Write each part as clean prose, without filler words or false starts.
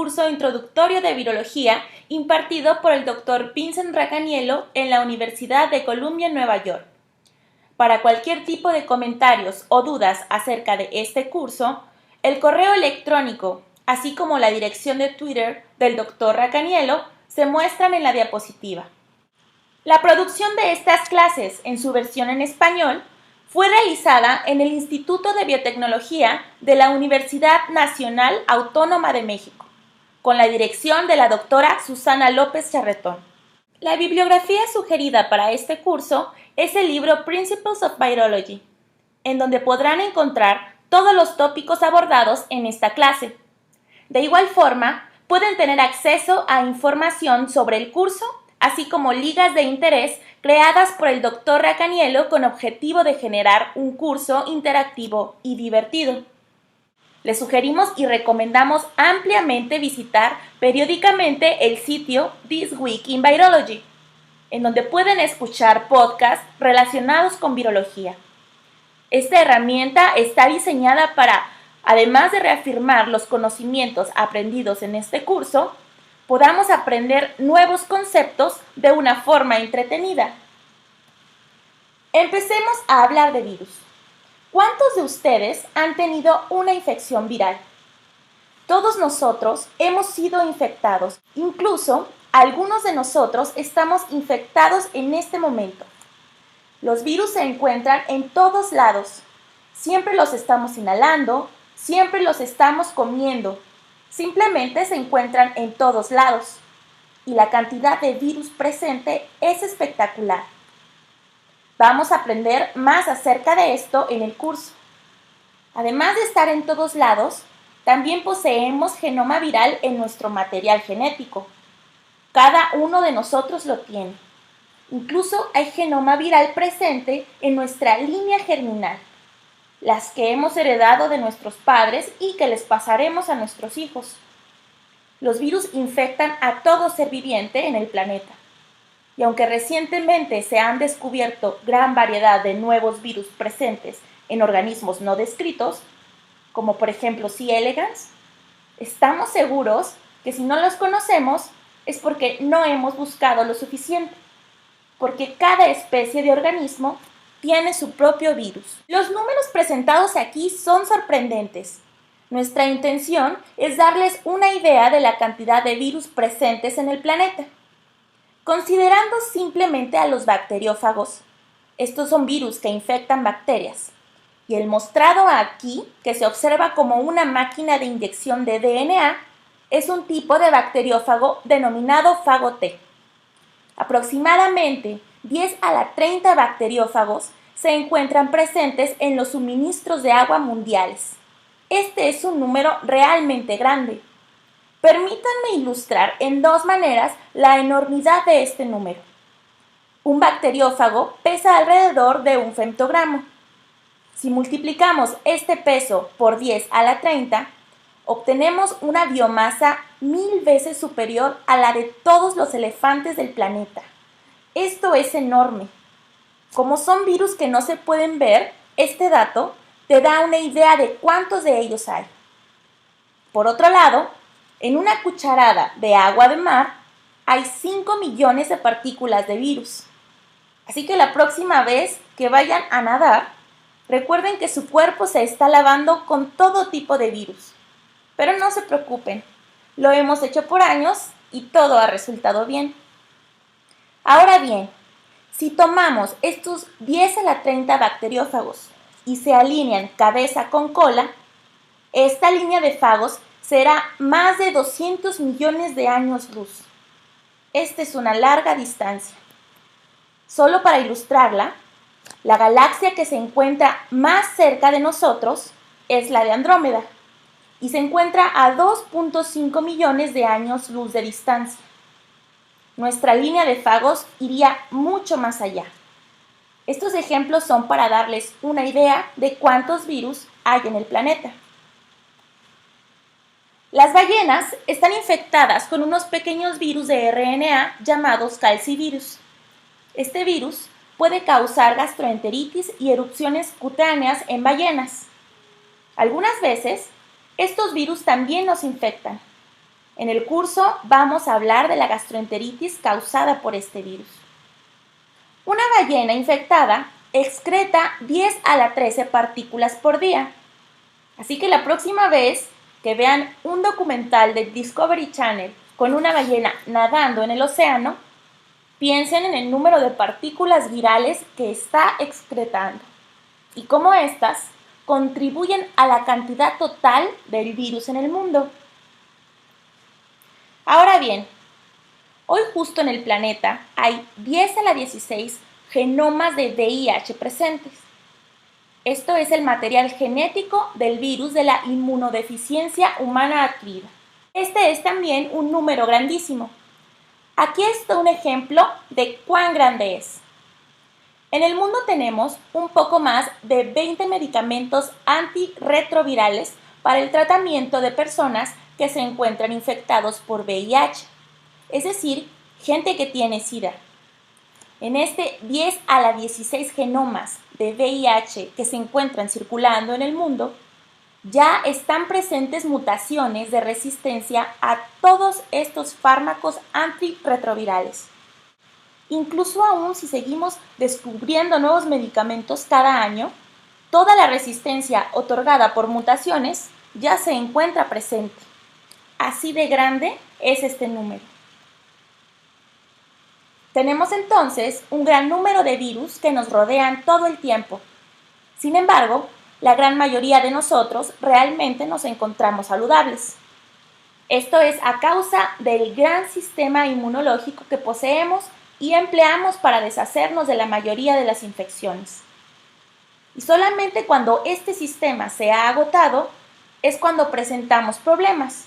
curso introductorio de virología impartido por el Dr. Vincent Racaniello en la Universidad de Columbia en Nueva York. Para cualquier tipo de comentarios o dudas acerca de este curso, el correo electrónico, así como la dirección de Twitter del Dr. Racaniello, se muestran en la diapositiva. La producción de estas clases en su versión en español fue realizada en el Instituto de Biotecnología de la Universidad Nacional Autónoma de México, con la dirección de la doctora Susana López Charretón. La bibliografía sugerida para este curso es el libro Principles of Virology, en donde podrán encontrar todos los tópicos abordados en esta clase. De igual forma, pueden tener acceso a información sobre el curso, así como ligas de interés creadas por el Dr. Racaniello con objetivo de generar un curso interactivo y divertido. Les sugerimos y recomendamos ampliamente visitar periódicamente el sitio This Week in Virology, en donde pueden escuchar podcasts relacionados con virología. Esta herramienta está diseñada para, además de reafirmar los conocimientos aprendidos en este curso, podamos aprender nuevos conceptos de una forma entretenida. Empecemos a hablar de virus. ¿Cuántos de ustedes han tenido una infección viral? Todos nosotros hemos sido infectados, incluso algunos de nosotros estamos infectados en este momento. Los virus se encuentran en todos lados. Siempre los estamos inhalando, siempre los estamos comiendo. Simplemente se encuentran en todos lados. Y la cantidad de virus presente es espectacular. Vamos a aprender más acerca de esto en el curso. Además de estar en todos lados, también poseemos genoma viral en nuestro material genético. Cada uno de nosotros lo tiene. Incluso hay genoma viral presente en nuestra línea germinal, las que hemos heredado de nuestros padres y que les pasaremos a nuestros hijos. Los virus infectan a todo ser viviente en el planeta. Y aunque recientemente se han descubierto gran variedad de nuevos virus presentes en organismos no descritos, como por ejemplo C. elegans, estamos seguros que si no los conocemos es porque no hemos buscado lo suficiente, porque cada especie de organismo tiene su propio virus. Los números presentados aquí son sorprendentes. Nuestra intención es darles una idea de la cantidad de virus presentes en el planeta. Considerando simplemente a los bacteriófagos, estos son virus que infectan bacterias, y el mostrado aquí, que se observa como una máquina de inyección de DNA, es un tipo de bacteriófago denominado fago T. Aproximadamente 10 a la 30 bacteriófagos se encuentran presentes en los suministros de agua mundiales. Este es un número realmente grande. Permítanme ilustrar en dos maneras la enormidad de este número. Un bacteriófago pesa alrededor de un femtogramo. Si multiplicamos este peso por 10 a la 30, obtenemos una biomasa 1000 veces superior a la de todos los elefantes del planeta. Esto es enorme. Como son virus que no se pueden ver, este dato te da una idea de cuántos de ellos hay. Por otro lado, en una cucharada de agua de mar hay 5 millones de partículas de virus. Así que la próxima vez que vayan a nadar, recuerden que su cuerpo se está lavando con todo tipo de virus. Pero no se preocupen, lo hemos hecho por años y todo ha resultado bien. Ahora bien, si tomamos estos 10 a la 30 bacteriófagos y se alinean cabeza con cola, esta línea de fagos será más de 200 millones de años luz. Esta es una larga distancia. Solo para ilustrarla, la galaxia que se encuentra más cerca de nosotros es la de Andrómeda y se encuentra a 2.5 millones de años luz de distancia. Nuestra línea de fagos iría mucho más allá. Estos ejemplos son para darles una idea de cuántos virus hay en el planeta. Las ballenas están infectadas con unos pequeños virus de RNA llamados calcivirus. Este virus puede causar gastroenteritis y erupciones cutáneas en ballenas. Algunas veces, estos virus también nos infectan. En el curso vamos a hablar de la gastroenteritis causada por este virus. Una ballena infectada excreta 10 a la 13 partículas por día. Así que la próxima vez que vean un documental de Discovery Channel con una ballena nadando en el océano, piensen en el número de partículas virales que está excretando y cómo éstas contribuyen a la cantidad total del virus en el mundo. Ahora bien, hoy justo en el planeta hay 10 a la 16 genomas de VIH presentes. Esto es el material genético del virus de la inmunodeficiencia humana adquirida. Este es también un número grandísimo. Aquí está un ejemplo de cuán grande es. En el mundo tenemos un poco más de 20 medicamentos antirretrovirales para el tratamiento de personas que se encuentran infectados por VIH, es decir, gente que tiene SIDA. En este 10 a la 16 genomas de VIH que se encuentran circulando en el mundo, ya están presentes mutaciones de resistencia a todos estos fármacos antirretrovirales. Incluso aún si seguimos descubriendo nuevos medicamentos cada año, toda la resistencia otorgada por mutaciones ya se encuentra presente. Así de grande es este número. Tenemos entonces un gran número de virus que nos rodean todo el tiempo. Sin embargo, la gran mayoría de nosotros realmente nos encontramos saludables. Esto es a causa del gran sistema inmunológico que poseemos y empleamos para deshacernos de la mayoría de las infecciones. Y solamente cuando este sistema se ha agotado es cuando presentamos problemas.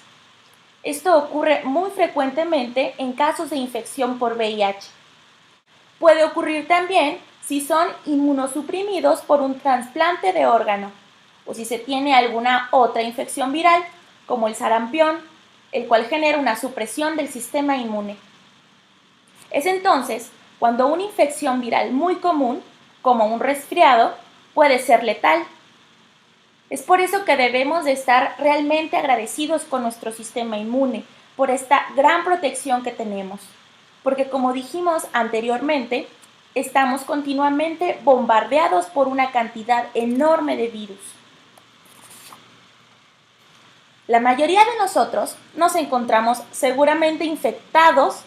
Esto ocurre muy frecuentemente en casos de infección por VIH. Puede ocurrir también si son inmunosuprimidos por un trasplante de órgano o si se tiene alguna otra infección viral, como el sarampión, el cual genera una supresión del sistema inmune. Es entonces cuando una infección viral muy común, como un resfriado, puede ser letal. Es por eso que debemos de estar realmente agradecidos con nuestro sistema inmune por esta gran protección que tenemos, porque como dijimos anteriormente, estamos continuamente bombardeados por una cantidad enorme de virus. La mayoría de nosotros nos encontramos seguramente infectados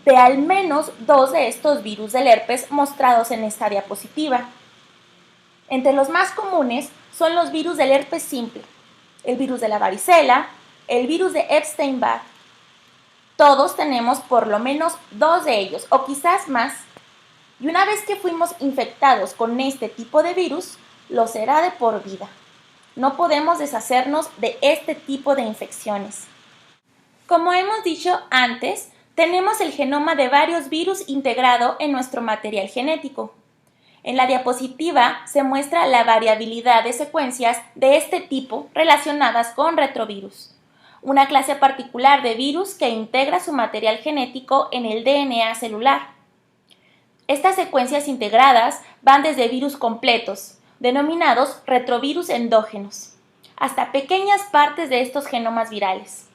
de al menos 2 de estos virus del herpes mostrados en esta diapositiva. Entre los más comunes son los virus del herpes simple, el virus de la varicela, el virus de Epstein-Barr. Todos tenemos por lo menos 2 de ellos, o quizás más, y una vez que fuimos infectados con este tipo de virus, lo será de por vida. No podemos deshacernos de este tipo de infecciones. Como hemos dicho antes, tenemos el genoma de varios virus integrado en nuestro material genético. En la diapositiva se muestra la variabilidad de secuencias de este tipo relacionadas con retrovirus, una clase particular de virus que integra su material genético en el DNA celular. Estas secuencias integradas van desde virus completos, denominados retrovirus endógenos, hasta pequeñas partes de estos genomas virales.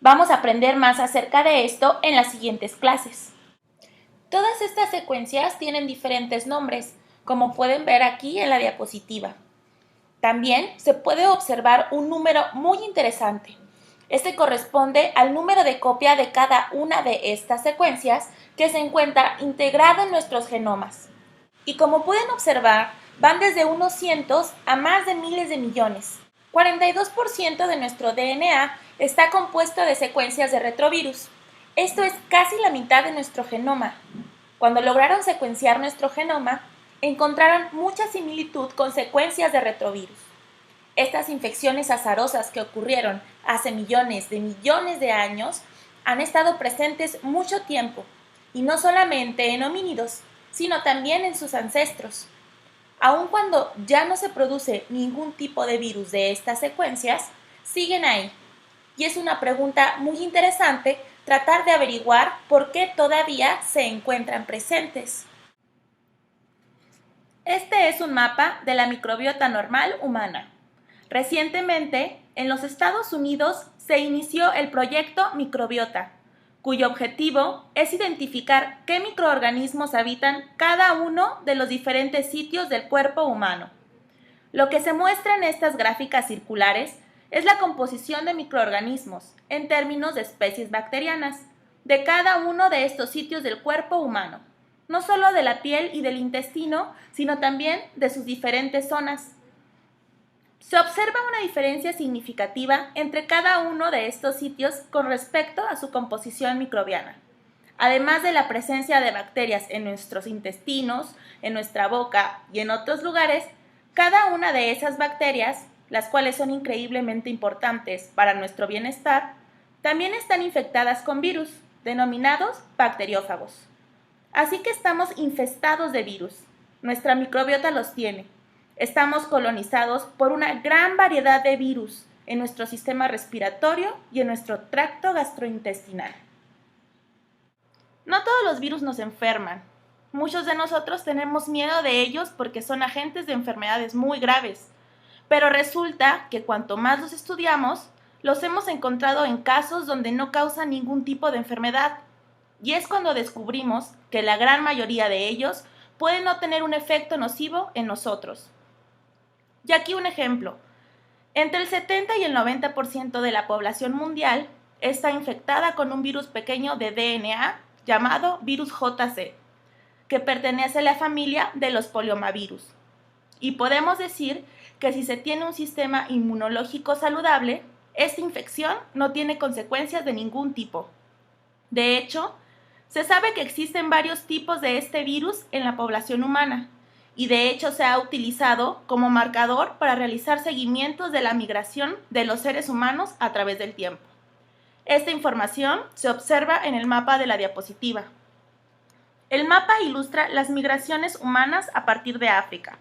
Vamos a aprender más acerca de esto en las siguientes clases. Todas estas secuencias tienen diferentes nombres, como pueden ver aquí en la diapositiva. También se puede observar un número muy interesante. Este corresponde al número de copia de cada una de estas secuencias que se encuentra integrado en nuestros genomas. Y como pueden observar, van desde unos cientos a más de miles de millones. 42% de nuestro DNA está compuesto de secuencias de retrovirus. Esto es casi la mitad de nuestro genoma. Cuando lograron secuenciar nuestro genoma, encontraron mucha similitud con secuencias de retrovirus. Estas infecciones azarosas que ocurrieron hace millones de años han estado presentes mucho tiempo, y no solamente en homínidos, sino también en sus ancestros. Aun cuando ya no se produce ningún tipo de virus de estas secuencias, siguen ahí. Y es una pregunta muy interesante tratar de averiguar por qué todavía se encuentran presentes. Este es un mapa de la microbiota normal humana. Recientemente, en los Estados Unidos se inició el proyecto Microbiota, cuyo objetivo es identificar qué microorganismos habitan cada uno de los diferentes sitios del cuerpo humano. Lo que se muestra en estas gráficas circulares es la composición de microorganismos, en términos de especies bacterianas, de cada uno de estos sitios del cuerpo humano, no solo de la piel y del intestino, sino también de sus diferentes zonas. Se observa una diferencia significativa entre cada uno de estos sitios con respecto a su composición microbiana. Además de la presencia de bacterias en nuestros intestinos, en nuestra boca y en otros lugares, cada una de esas bacterias, las cuales son increíblemente importantes para nuestro bienestar, también están infectadas con virus, denominados bacteriófagos. Así que estamos infestados de virus. Nuestra microbiota los tiene. Estamos colonizados por una gran variedad de virus en nuestro sistema respiratorio y en nuestro tracto gastrointestinal. No todos los virus nos enferman. Muchos de nosotros tenemos miedo de ellos porque son agentes de enfermedades muy graves. Pero resulta que cuanto más los estudiamos, los hemos encontrado en casos donde no causan ningún tipo de enfermedad. Y es cuando descubrimos que la gran mayoría de ellos pueden no tener un efecto nocivo en nosotros. Y aquí un ejemplo. Entre el 70 y el 90% de la población mundial está infectada con un virus pequeño de DNA llamado virus JC, que pertenece a la familia de los poliomavirus. Y podemos decir que si se tiene un sistema inmunológico saludable, esta infección no tiene consecuencias de ningún tipo. De hecho, se sabe que existen varios tipos de este virus en la población humana, y de hecho se ha utilizado como marcador para realizar seguimientos de la migración de los seres humanos a través del tiempo. Esta información se observa en el mapa de la diapositiva. El mapa ilustra las migraciones humanas a partir de África,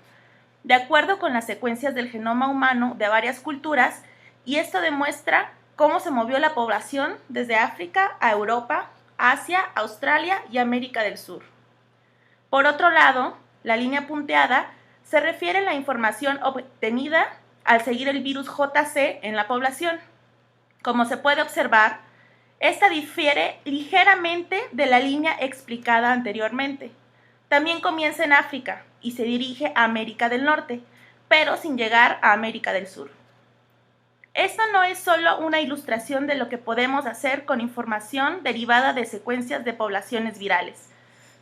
de acuerdo con las secuencias del genoma humano de varias culturas, y esto demuestra cómo se movió la población desde África a Europa, Asia, Australia y América del Sur. Por otro lado, la línea punteada se refiere a la información obtenida al seguir el virus JC en la población. Como se puede observar, esta difiere ligeramente de la línea explicada anteriormente. También comienza en África y se dirige a América del Norte, pero sin llegar a América del Sur. Esto no es solo una ilustración de lo que podemos hacer con información derivada de secuencias de poblaciones virales,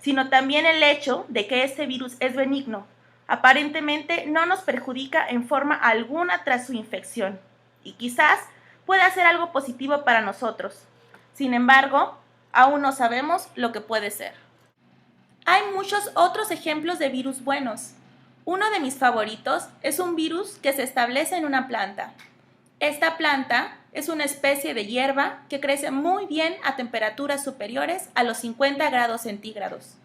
sino también el hecho de que este virus es benigno. Aparentemente no nos perjudica en forma alguna tras su infección, y quizás pueda ser algo positivo para nosotros. Sin embargo, aún no sabemos lo que puede ser. Hay muchos otros ejemplos de virus buenos. Uno de mis favoritos es un virus que se establece en una planta. Esta planta es una especie de hierba que crece muy bien a temperaturas superiores a los 50 grados centígrados.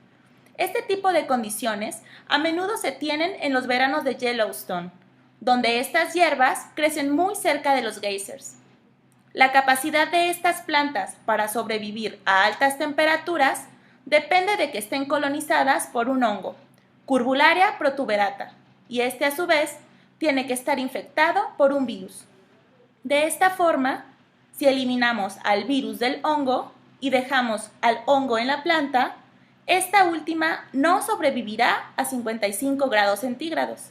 Este tipo de condiciones a menudo se tienen en los veranos de Yellowstone, donde estas hierbas crecen muy cerca de los geysers. La capacidad de estas plantas para sobrevivir a altas temperaturas depende de que estén colonizadas por un hongo, Curbularia protuberata, y este a su vez tiene que estar infectado por un virus. De esta forma, si eliminamos al virus del hongo y dejamos al hongo en la planta, esta última no sobrevivirá a 55 grados centígrados.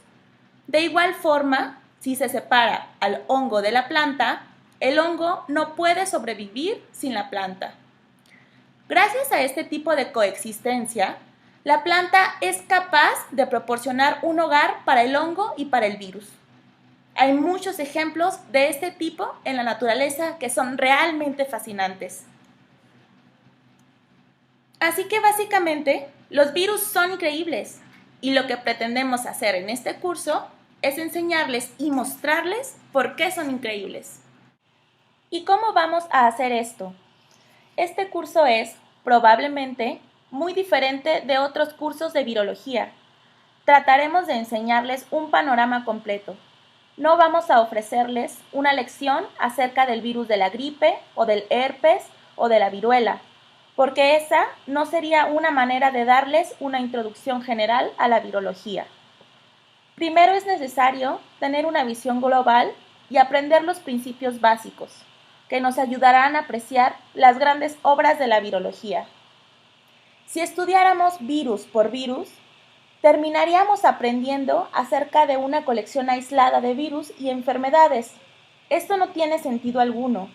De igual forma, si se separa al hongo de la planta, el hongo no puede sobrevivir sin la planta. Gracias a este tipo de coexistencia, la planta es capaz de proporcionar un hogar para el hongo y para el virus. Hay muchos ejemplos de este tipo en la naturaleza que son realmente fascinantes. Así que básicamente, los virus son increíbles y lo que pretendemos hacer en este curso es enseñarles y mostrarles por qué son increíbles. ¿Y cómo vamos a hacer esto? Este curso es, probablemente, muy diferente de otros cursos de virología. Trataremos de enseñarles un panorama completo. No vamos a ofrecerles una lección acerca del virus de la gripe o del herpes o de la viruela, porque esa no sería una manera de darles una introducción general a la virología. Primero es necesario tener una visión global y aprender los principios básicos. que nos ayudarán a apreciar las grandes obras de la virología. Si estudiáramos virus por virus, terminaríamos aprendiendo acerca de una colección aislada de virus y enfermedades. Esto no tiene sentido alguno.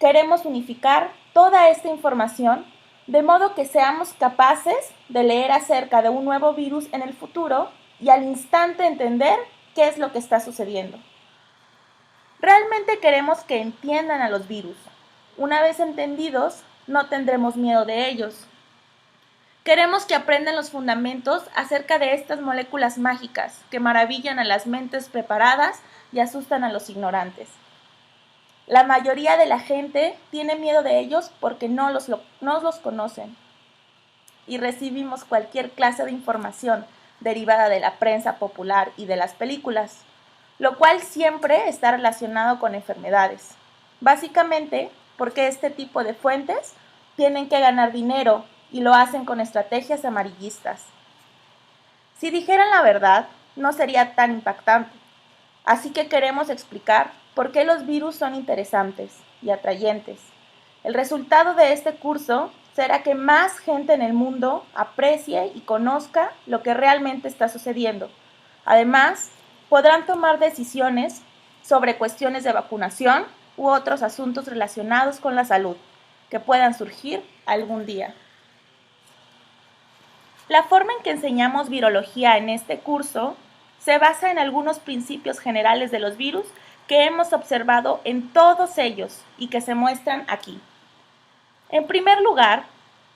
Queremos unificar toda esta información de modo que seamos capaces de leer acerca de un nuevo virus en el futuro y al instante entender qué es lo que está sucediendo. Realmente queremos que entiendan a los virus. Una vez entendidos, no tendremos miedo de ellos. Queremos que aprendan los fundamentos acerca de estas moléculas mágicas que maravillan a las mentes preparadas y asustan a los ignorantes. La mayoría de la gente tiene miedo de ellos porque no los conocen. Y recibimos cualquier clase de información derivada de la prensa popular y de las películas, lo cual siempre está relacionado con enfermedades. Básicamente porque este tipo de fuentes tienen que ganar dinero y lo hacen con estrategias amarillistas. Si dijeran la verdad, no sería tan impactante. Así que queremos explicar por qué los virus son interesantes y atrayentes. El resultado de este curso será que más gente en el mundo aprecie y conozca lo que realmente está sucediendo. Además, podrán tomar decisiones sobre cuestiones de vacunación u otros asuntos relacionados con la salud que puedan surgir algún día. La forma en que enseñamos virología en este curso se basa en algunos principios generales de los virus que hemos observado en todos ellos y que se muestran aquí. En primer lugar,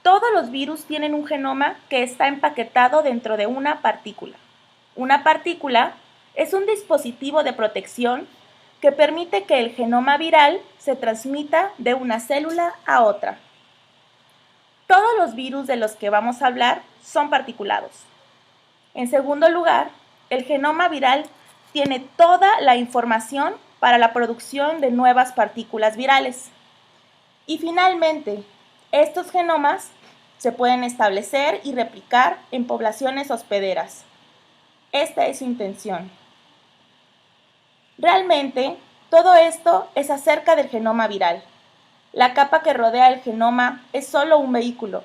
todos los virus tienen un genoma que está empaquetado dentro de una partícula. Una partícula es un dispositivo de protección que permite que el genoma viral se transmita de una célula a otra. Todos los virus de los que vamos a hablar son particulados. En segundo lugar, el genoma viral tiene toda la información para la producción de nuevas partículas virales. Y finalmente, estos genomas se pueden establecer y replicar en poblaciones hospederas. Esta es su intención. Realmente, todo esto es acerca del genoma viral. La capa que rodea el genoma es solo un vehículo.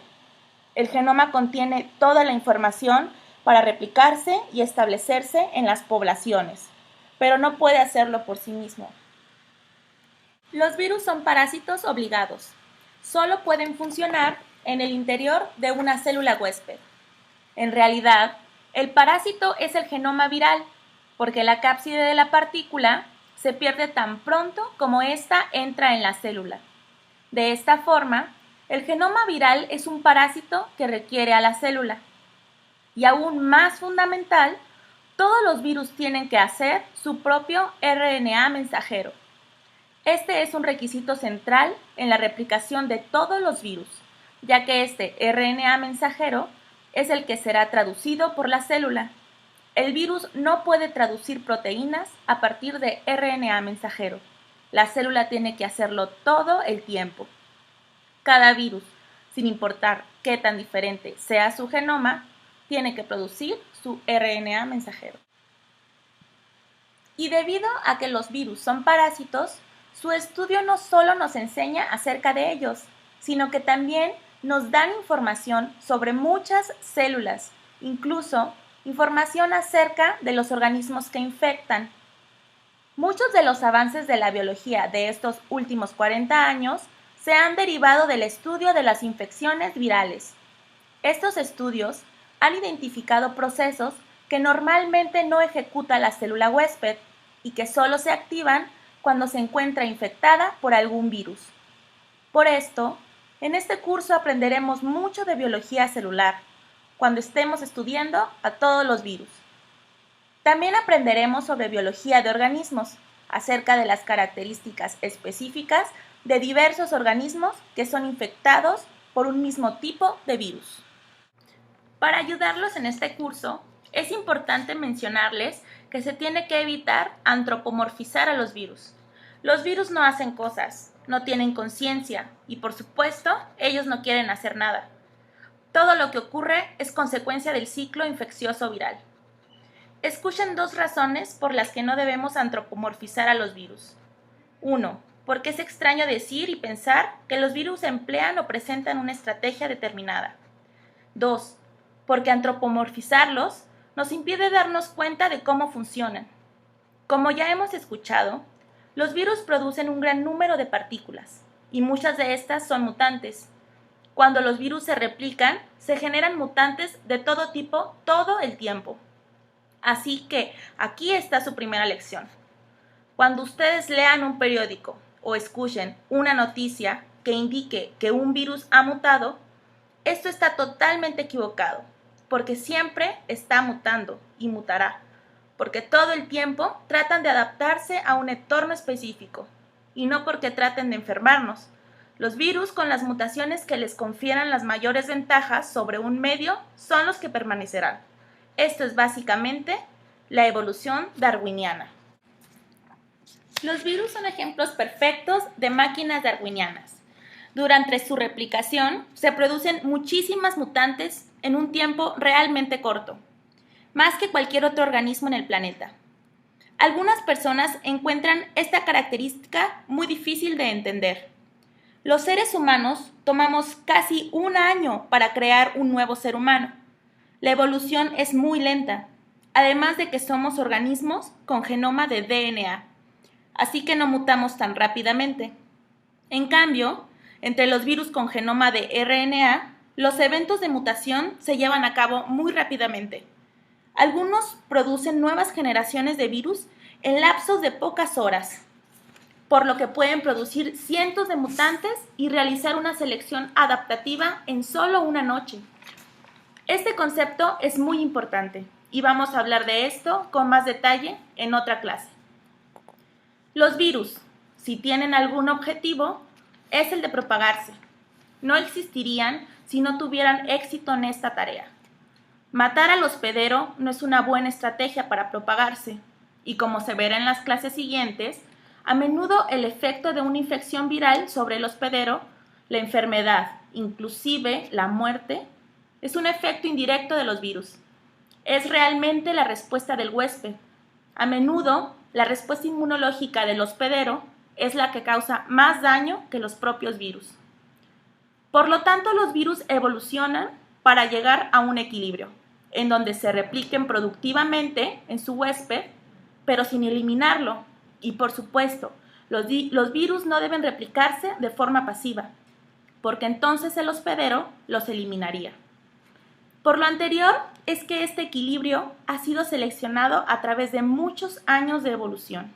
El genoma contiene toda la información para replicarse y establecerse en las poblaciones, pero no puede hacerlo por sí mismo. Los virus son parásitos obligados. Solo pueden funcionar en el interior de una célula huésped. En realidad, el parásito es el genoma viral, porque la cápside de la partícula se pierde tan pronto como ésta entra en la célula. De esta forma, el genoma viral es un parásito que requiere a la célula. Y aún más fundamental, todos los virus tienen que hacer su propio RNA mensajero. Este es un requisito central en la replicación de todos los virus, ya que este RNA mensajero es el que será traducido por la célula. El virus no puede traducir proteínas a partir de RNA mensajero. La célula tiene que hacerlo todo el tiempo. Cada virus, sin importar qué tan diferente sea su genoma, tiene que producir su RNA mensajero. Y debido a que los virus son parásitos, su estudio no solo nos enseña acerca de ellos, sino que también nos dan información sobre muchas células, incluso información acerca de los organismos que infectan. Muchos de los avances de la biología de estos últimos 40 años se han derivado del estudio de las infecciones virales. Estos estudios han identificado procesos que normalmente no ejecuta la célula huésped y que solo se activan cuando se encuentra infectada por algún virus. Por esto, en este curso aprenderemos mucho de biología celular, cuando estemos estudiando a todos los virus. También aprenderemos sobre biología de organismos, acerca de las características específicas de diversos organismos que son infectados por un mismo tipo de virus. Para ayudarlos en este curso, es importante mencionarles que se tiene que evitar antropomorfizar a los virus. Los virus no hacen cosas, no tienen conciencia y, por supuesto, ellos no quieren hacer nada. Todo lo que ocurre es consecuencia del ciclo infeccioso viral. Escuchen dos razones por las que no debemos antropomorfizar a los virus. 1. porque es extraño decir y pensar que los virus emplean o presentan una estrategia determinada. 2. Porque antropomorfizarlos nos impide darnos cuenta de cómo funcionan. Como ya hemos escuchado, los virus producen un gran número de partículas, y muchas de estas son mutantes. Cuando los virus se replican, se generan mutantes de todo tipo todo el tiempo. Así que aquí está su primera lección. Cuando ustedes lean un periódico o escuchen una noticia que indique que un virus ha mutado, esto está totalmente equivocado, porque siempre está mutando y mutará, porque todo el tiempo tratan de adaptarse a un entorno específico, y no porque traten de enfermarnos. Los virus con las mutaciones que les confieran las mayores ventajas sobre un medio son los que permanecerán. Esto es básicamente la evolución darwiniana. Los virus son ejemplos perfectos de máquinas darwinianas. Durante su replicación se producen muchísimas mutantes en un tiempo realmente corto, más que cualquier otro organismo en el planeta. Algunas personas encuentran esta característica muy difícil de entender. Los seres humanos tomamos casi un año para crear un nuevo ser humano. La evolución es muy lenta, además de que somos organismos con genoma de DNA, así que no mutamos tan rápidamente. En cambio, entre los virus con genoma de RNA, los eventos de mutación se llevan a cabo muy rápidamente. Algunos producen nuevas generaciones de virus en lapsos de pocas horas, por lo que pueden producir cientos de mutantes y realizar una selección adaptativa en solo una noche. Este concepto es muy importante y vamos a hablar de esto con más detalle en otra clase. Los virus, si tienen algún objetivo, es el de propagarse. No existirían si no tuvieran éxito en esta tarea. Matar al hospedero no es una buena estrategia para propagarse, y como se verá en las clases siguientes, a menudo el efecto de una infección viral sobre el hospedero, la enfermedad, inclusive la muerte, es un efecto indirecto de los virus. Es realmente la respuesta del huésped. A menudo, la respuesta inmunológica del hospedero es la que causa más daño que los propios virus. Por lo tanto, los virus evolucionan para llegar a un equilibrio, en donde se repliquen productivamente en su huésped, pero sin eliminarlo. Y por supuesto, los virus no deben replicarse de forma pasiva, porque entonces el hospedero los eliminaría. Por lo anterior, es que este equilibrio ha sido seleccionado a través de muchos años de evolución.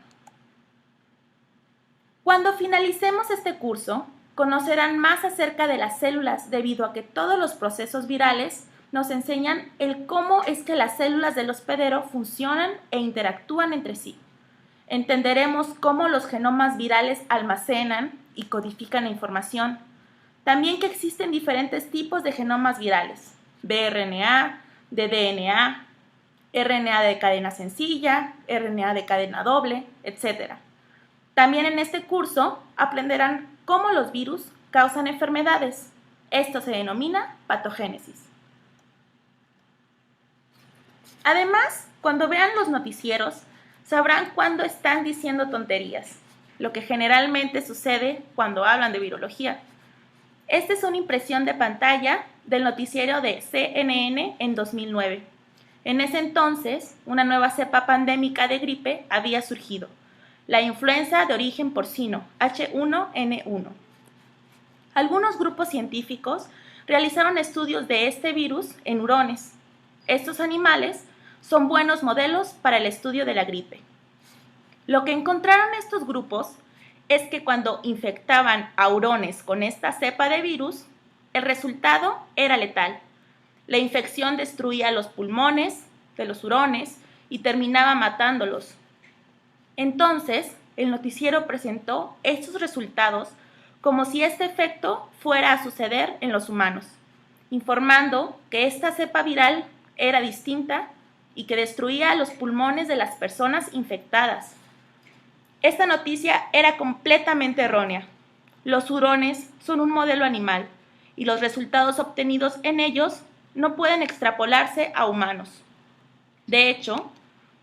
Cuando finalicemos este curso, conocerán más acerca de las células debido a que todos los procesos virales nos enseñan el cómo es que las células del hospedero funcionan e interactúan entre sí. Entenderemos cómo los genomas virales almacenan y codifican la información. También que existen diferentes tipos de genomas virales, bRNA, de DNA, RNA de cadena sencilla, RNA de cadena doble, etc. También en este curso aprenderán cómo los virus causan enfermedades. Esto se denomina patogénesis. Además, cuando vean los noticieros, sabrán cuándo están diciendo tonterías, lo que generalmente sucede cuando hablan de virología. Esta es una impresión de pantalla del noticiero de CNN en 2009. En ese entonces, una nueva cepa pandémica de gripe había surgido, la influenza de origen porcino, H1N1. Algunos grupos científicos realizaron estudios de este virus en hurones. Estos animales son buenos modelos para el estudio de la gripe. Lo que encontraron estos grupos es que cuando infectaban a hurones con esta cepa de virus, el resultado era letal. La infección destruía los pulmones de los hurones y terminaba matándolos. Entonces, el noticiero presentó estos resultados como si este efecto fuera a suceder en los humanos, informando que esta cepa viral era distinta y que destruía los pulmones de las personas infectadas. Esta noticia era completamente errónea. Los hurones son un modelo animal y los resultados obtenidos en ellos no pueden extrapolarse a humanos. De hecho,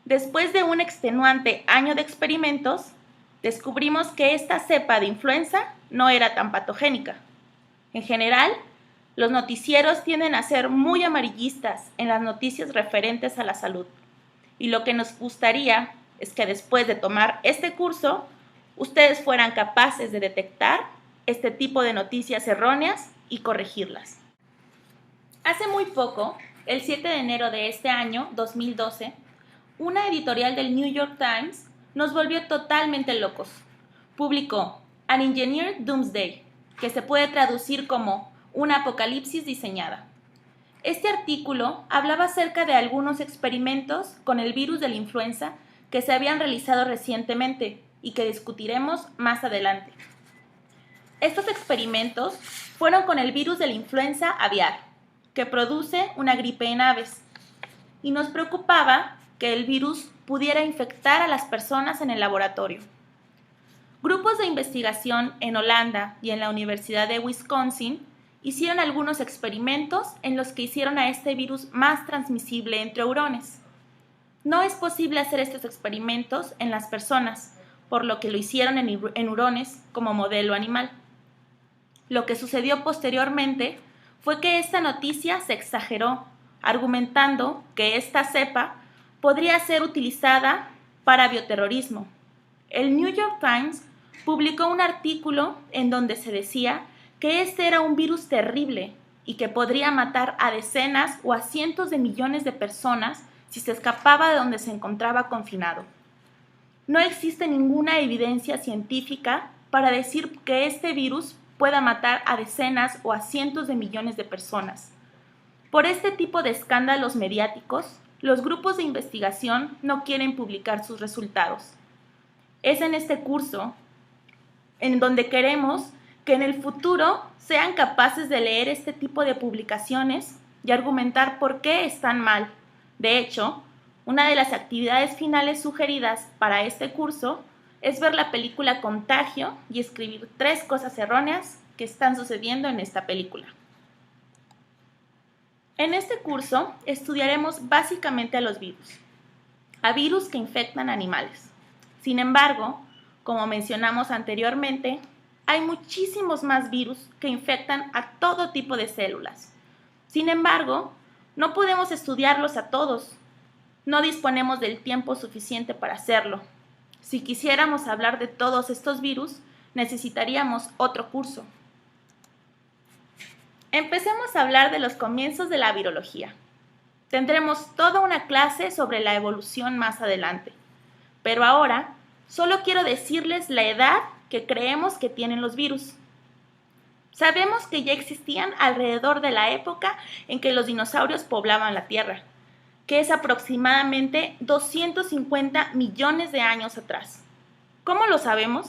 después de un extenuante año de experimentos, descubrimos que esta cepa de influenza no era tan patogénica. En general, los noticieros tienden a ser muy amarillistas en las noticias referentes a la salud. Y lo que nos gustaría es que después de tomar este curso, ustedes fueran capaces de detectar este tipo de noticias erróneas y corregirlas. Hace muy poco, el 7 de enero de este año, 2012, una editorial del New York Times nos volvió totalmente locos. Publicó An Engineered Doomsday, que se puede traducir como una apocalipsis diseñada. Este artículo hablaba acerca de algunos experimentos con el virus de la influenza que se habían realizado recientemente y que discutiremos más adelante. Estos experimentos fueron con el virus de la influenza aviar, que produce una gripe en aves, y nos preocupaba que el virus pudiera infectar a las personas en el laboratorio. Grupos de investigación en Holanda y en la Universidad de Wisconsin hicieron algunos experimentos en los que hicieron a este virus más transmisible entre hurones. No es posible hacer estos experimentos en las personas, por lo que lo hicieron en hurones como modelo animal. Lo que sucedió posteriormente fue que esta noticia se exageró, argumentando que esta cepa podría ser utilizada para bioterrorismo. El New York Times publicó un artículo en donde se decía que este era un virus terrible y que podría matar a decenas o a cientos de millones de personas si se escapaba de donde se encontraba confinado. No existe ninguna evidencia científica para decir que este virus pueda matar a decenas o a cientos de millones de personas. Por este tipo de escándalos mediáticos, los grupos de investigación no quieren publicar sus resultados. Es en este curso en donde queremos que en el futuro sean capaces de leer este tipo de publicaciones y argumentar por qué están mal. De hecho, una de las actividades finales sugeridas para este curso es ver la película Contagio y escribir 3 cosas erróneas que están sucediendo en esta película. En este curso estudiaremos básicamente a los virus, a virus que infectan animales. Sin embargo, como mencionamos anteriormente, hay muchísimos más virus que infectan a todo tipo de células. Sin embargo, no podemos estudiarlos a todos. No disponemos del tiempo suficiente para hacerlo. Si quisiéramos hablar de todos estos virus, necesitaríamos otro curso. Empecemos a hablar de los comienzos de la virología. Tendremos toda una clase sobre la evolución más adelante. Pero ahora, solo quiero decirles la edad que creemos que tienen los virus. Sabemos que ya existían alrededor de la época en que los dinosaurios poblaban la Tierra, que es aproximadamente 250 millones de años atrás. ¿Cómo lo sabemos?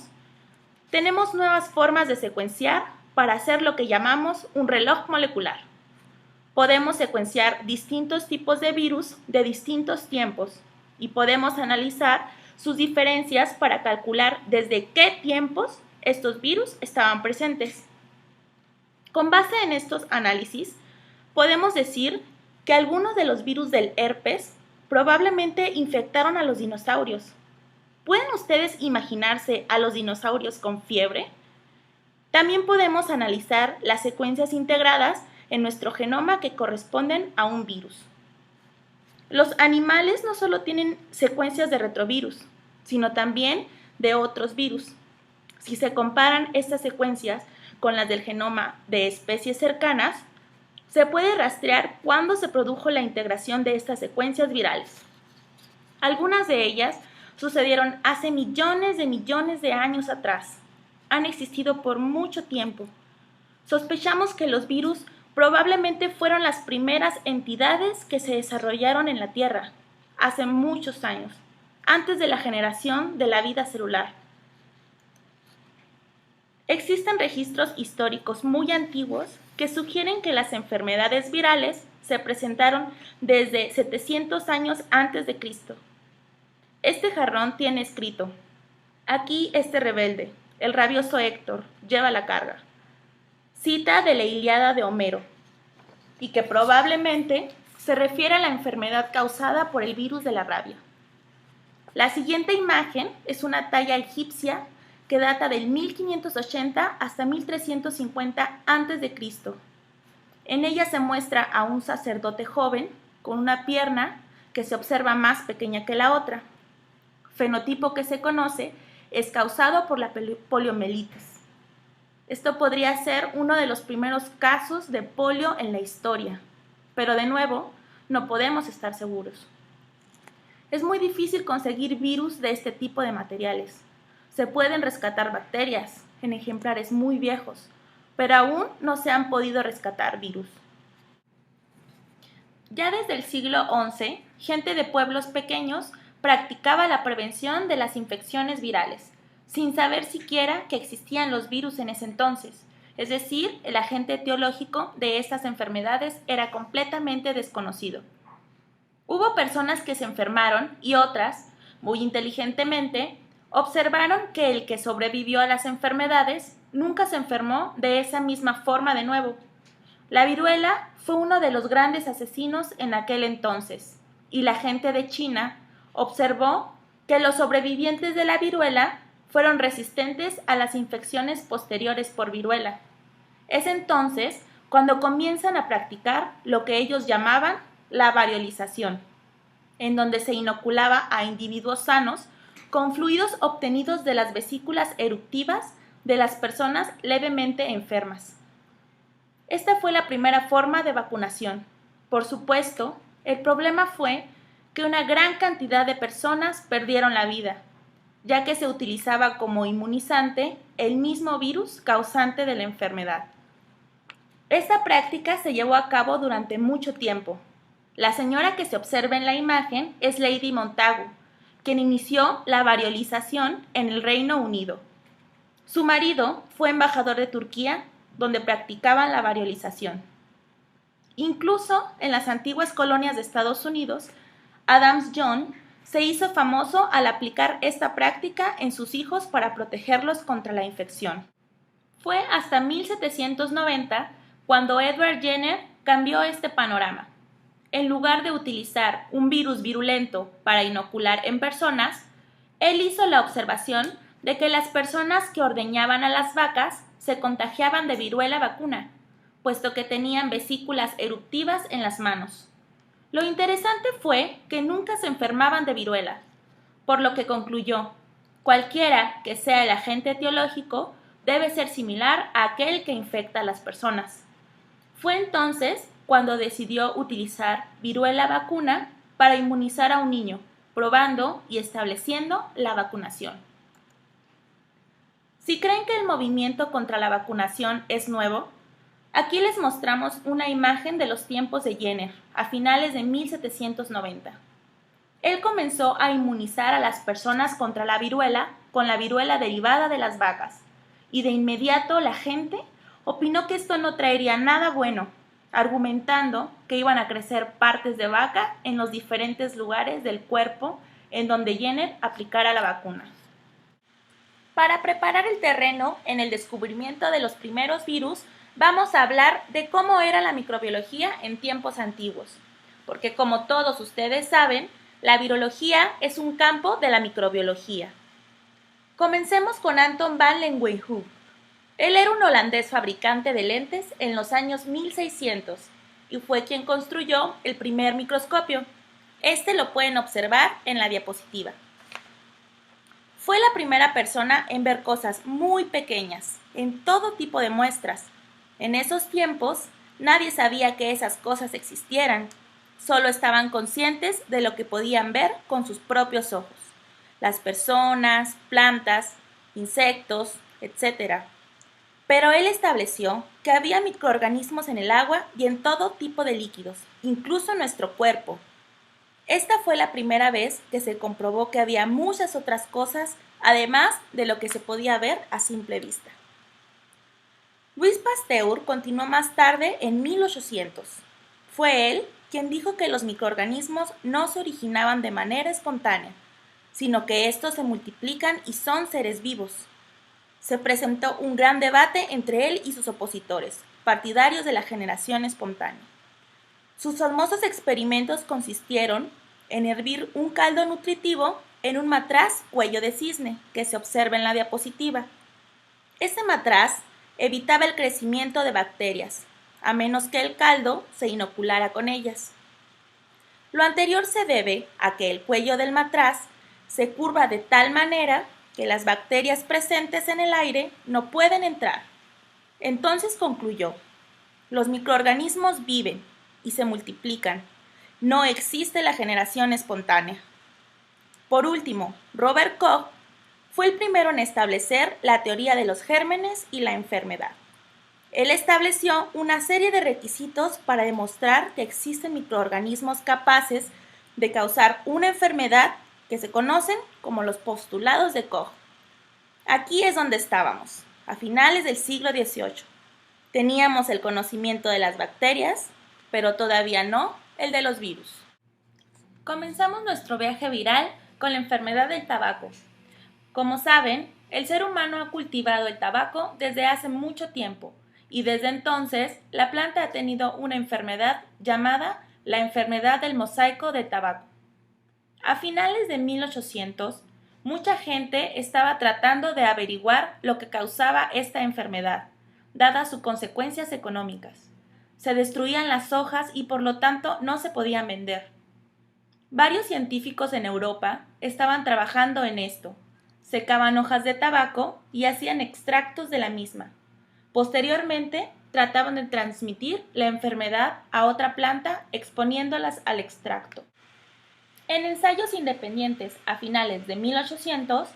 Tenemos nuevas formas de secuenciar para hacer lo que llamamos un reloj molecular. Podemos secuenciar distintos tipos de virus de distintos tiempos y podemos analizar sus diferencias para calcular desde qué tiempos estos virus estaban presentes. Con base en estos análisis, podemos decir que algunos de los virus del herpes probablemente infectaron a los dinosaurios. ¿Pueden ustedes imaginarse a los dinosaurios con fiebre? También podemos analizar las secuencias integradas en nuestro genoma que corresponden a un virus. Los animales no solo tienen secuencias de retrovirus, sino también de otros virus. Si se comparan estas secuencias con las del genoma de especies cercanas, se puede rastrear cuándo se produjo la integración de estas secuencias virales. Algunas de ellas sucedieron hace millones de años atrás. Han existido por mucho tiempo. Sospechamos que los virus probablemente fueron las primeras entidades que se desarrollaron en la Tierra, hace muchos años, antes de la generación de la vida celular. Existen registros históricos muy antiguos que sugieren que las enfermedades virales se presentaron desde 700 años antes de Cristo. Este jarrón tiene escrito: aquí este rebelde, el rabioso Héctor, lleva la carga. Cita de la Ilíada de Homero, y que probablemente se refiere a la enfermedad causada por el virus de la rabia. La siguiente imagen es una talla egipcia que data del 1580 hasta 1350 a.C. En ella se muestra a un sacerdote joven con una pierna que se observa más pequeña que la otra, fenotipo que se conoce es causado por la poliomielitis. Esto podría ser uno de los primeros casos de polio en la historia, pero de nuevo, no podemos estar seguros. Es muy difícil conseguir virus de este tipo de materiales. Se pueden rescatar bacterias en ejemplares muy viejos, pero aún no se han podido rescatar virus. Ya desde el siglo XI, gente de pueblos pequeños practicaba la prevención de las infecciones virales, sin saber siquiera que existían los virus en ese entonces, es decir, el agente etiológico de estas enfermedades era completamente desconocido. Hubo personas que se enfermaron y otras, muy inteligentemente, observaron que el que sobrevivió a las enfermedades nunca se enfermó de esa misma forma de nuevo. La viruela fue uno de los grandes asesinos en aquel entonces, y la gente de China observó que los sobrevivientes de la viruela fueron resistentes a las infecciones posteriores por viruela. Es entonces cuando comienzan a practicar lo que ellos llamaban la variolización, en donde se inoculaba a individuos sanos con fluidos obtenidos de las vesículas eruptivas de las personas levemente enfermas. Esta fue la primera forma de vacunación. Por supuesto, el problema fue que una gran cantidad de personas perdieron la vida, ya que se utilizaba como inmunizante el mismo virus causante de la enfermedad. Esta práctica se llevó a cabo durante mucho tiempo. La señora que se observa en la imagen es Lady Montagu, quien inició la variolización en el Reino Unido. Su marido fue embajador de Turquía, donde practicaban la variolización. Incluso en las antiguas colonias de Estados Unidos, Adams John se hizo famoso al aplicar esta práctica en sus hijos para protegerlos contra la infección. Fue hasta 1790 cuando Edward Jenner cambió este panorama. En lugar de utilizar un virus virulento para inocular en personas, él hizo la observación de que las personas que ordeñaban a las vacas se contagiaban de viruela vacuna, puesto que tenían vesículas eruptivas en las manos. Lo interesante fue que nunca se enfermaban de viruela, por lo que concluyó, cualquiera que sea el agente etiológico debe ser similar a aquel que infecta a las personas. Fue entonces cuando decidió utilizar viruela vacuna para inmunizar a un niño, probando y estableciendo la vacunación. Si creen que el movimiento contra la vacunación es nuevo, aquí les mostramos una imagen de los tiempos de Jenner, a finales de 1790. Él comenzó a inmunizar a las personas contra la viruela con la viruela derivada de las vacas, y de inmediato la gente opinó que esto no traería nada bueno, argumentando que iban a crecer partes de vaca en los diferentes lugares del cuerpo en donde Jenner aplicara la vacuna. Para preparar el terreno en el descubrimiento de los primeros virus, vamos a hablar de cómo era la microbiología en tiempos antiguos, porque como todos ustedes saben, la virología es un campo de la microbiología. Comencemos con Anton van Leeuwenhoek. Él era un holandés fabricante de lentes en los años 1600 y fue quien construyó el primer microscopio. Este lo pueden observar en la diapositiva. Fue la primera persona en ver cosas muy pequeñas, en todo tipo de muestras. En esos tiempos, nadie sabía que esas cosas existieran. Solo estaban conscientes de lo que podían ver con sus propios ojos. Las personas, plantas, insectos, etc. Pero él estableció que había microorganismos en el agua y en todo tipo de líquidos, incluso en nuestro cuerpo. Esta fue la primera vez que se comprobó que había muchas otras cosas, además de lo que se podía ver a simple vista. Louis Pasteur continuó más tarde en 1800. Fue él quien dijo que los microorganismos no se originaban de manera espontánea, sino que estos se multiplican y son seres vivos. Se presentó un gran debate entre él y sus opositores, partidarios de la generación espontánea. Sus famosos experimentos consistieron en hervir un caldo nutritivo en un matraz cuello de cisne que se observa en la diapositiva. Este matraz evitaba el crecimiento de bacterias, a menos que el caldo se inoculara con ellas. Lo anterior se debe a que el cuello del matraz se curva de tal manera que las bacterias presentes en el aire no pueden entrar. Entonces concluyó: los microorganismos viven y se multiplican. No existe la generación espontánea. Por último, Robert Koch fue el primero en establecer la teoría de los gérmenes y la enfermedad. Él estableció una serie de requisitos para demostrar que existen microorganismos capaces de causar una enfermedad que se conocen como los postulados de Koch. Aquí es donde estábamos, a finales del siglo XVIII. Teníamos el conocimiento de las bacterias, pero todavía no el de los virus. Comenzamos nuestro viaje viral con la enfermedad del tabaco. Como saben, el ser humano ha cultivado el tabaco desde hace mucho tiempo, y desde entonces la planta ha tenido una enfermedad llamada la enfermedad del mosaico de tabaco. A finales de 1800, mucha gente estaba tratando de averiguar lo que causaba esta enfermedad, dadas sus consecuencias económicas. Se destruían las hojas y por lo tanto no se podían vender. Varios científicos en Europa estaban trabajando en esto. Secaban hojas de tabaco y hacían extractos de la misma. Posteriormente, trataban de transmitir la enfermedad a otra planta exponiéndolas al extracto. En ensayos independientes a finales de 1800,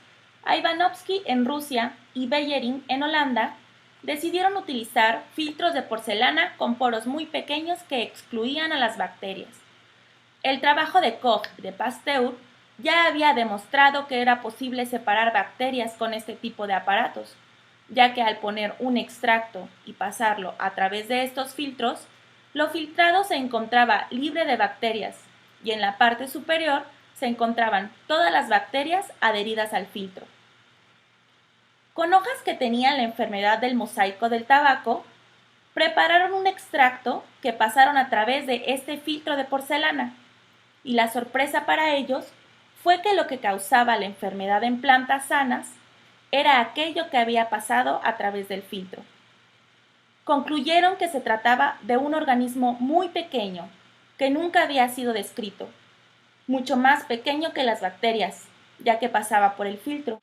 Ivanovsky en Rusia y Beyering en Holanda decidieron utilizar filtros de porcelana con poros muy pequeños que excluían a las bacterias. El trabajo de Koch y de Pasteur ya había demostrado que era posible separar bacterias con este tipo de aparatos, ya que al poner un extracto y pasarlo a través de estos filtros, lo filtrado se encontraba libre de bacterias y en la parte superior se encontraban todas las bacterias adheridas al filtro. Con hojas que tenían la enfermedad del mosaico del tabaco, prepararon un extracto que pasaron a través de este filtro de porcelana, y la sorpresa para ellos fue que lo que causaba la enfermedad en plantas sanas era aquello que había pasado a través del filtro. Concluyeron que se trataba de un organismo muy pequeño, que nunca había sido descrito, mucho más pequeño que las bacterias, ya que pasaba por el filtro.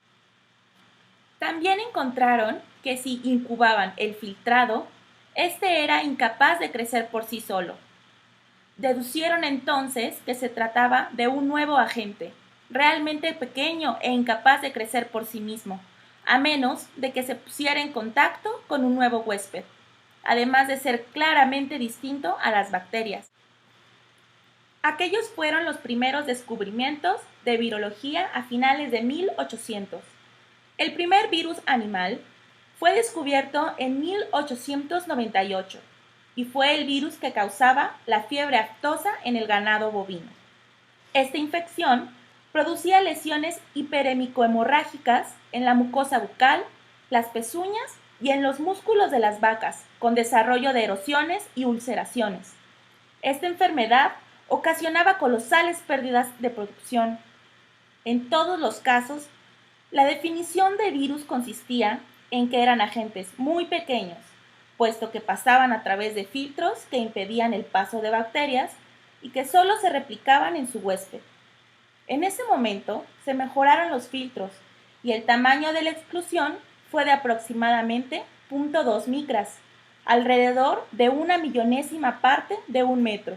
También encontraron que si incubaban el filtrado, este era incapaz de crecer por sí solo. Deducieron entonces que se trataba de un nuevo agente, realmente pequeño e incapaz de crecer por sí mismo, a menos de que se pusiera en contacto con un nuevo huésped, además de ser claramente distinto a las bacterias. Aquellos fueron los primeros descubrimientos de virología a finales de 1800. El primer virus animal fue descubierto en 1898 y fue el virus que causaba la fiebre aftosa en el ganado bovino. Esta infección producía lesiones hiperemicohemorrágicas en la mucosa bucal, las pezuñas y en los músculos de las vacas, con desarrollo de erosiones y ulceraciones. Esta enfermedad ocasionaba colosales pérdidas de producción. En todos los casos, la definición de virus consistía en que eran agentes muy pequeños, puesto que pasaban a través de filtros que impedían el paso de bacterias y que solo se replicaban en su huésped. En ese momento se mejoraron los filtros y el tamaño de la exclusión fue de aproximadamente 0.2 micras, alrededor de 1/1000ª parte de un metro.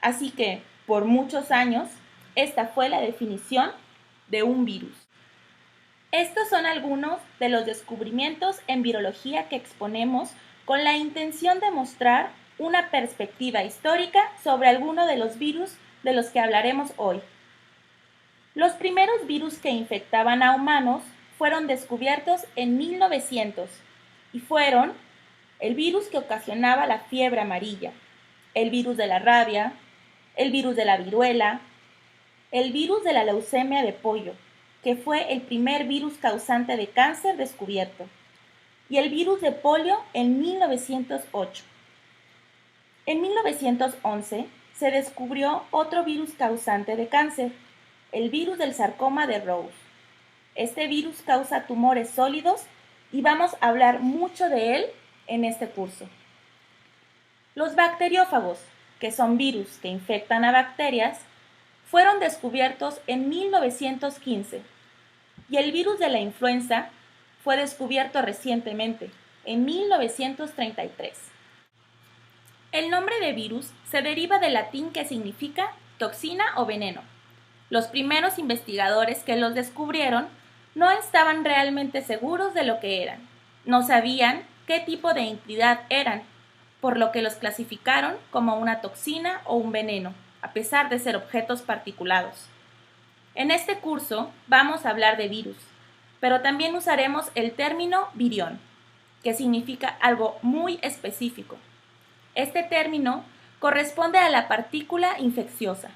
Así que, por muchos años, esta fue la definición de un virus. Estos son algunos de los descubrimientos en virología que exponemos con la intención de mostrar una perspectiva histórica sobre alguno de los virus de los que hablaremos hoy. Los primeros virus que infectaban a humanos fueron descubiertos en 1900 y fueron el virus que ocasionaba la fiebre amarilla, el virus de la rabia, el virus de la viruela, el virus de la leucemia de pollo, que fue el primer virus causante de cáncer descubierto, y el virus de polio en 1908. En 1911 se descubrió otro virus causante de cáncer, el virus del sarcoma de Rose. Este virus causa tumores sólidos y vamos a hablar mucho de él en este curso. Los bacteriófagos, que son virus que infectan a bacterias, fueron descubiertos en 1915 y el virus de la influenza fue descubierto recientemente, en 1933. El nombre de virus se deriva del latín que significa toxina o veneno. Los primeros investigadores que los descubrieron no estaban realmente seguros de lo que eran. No sabían qué tipo de entidad eran, por lo que los clasificaron como una toxina o un veneno, a pesar de ser objetos particulados. En este curso vamos a hablar de virus, pero también usaremos el término virión, que significa algo muy específico. Este término corresponde a la partícula infecciosa.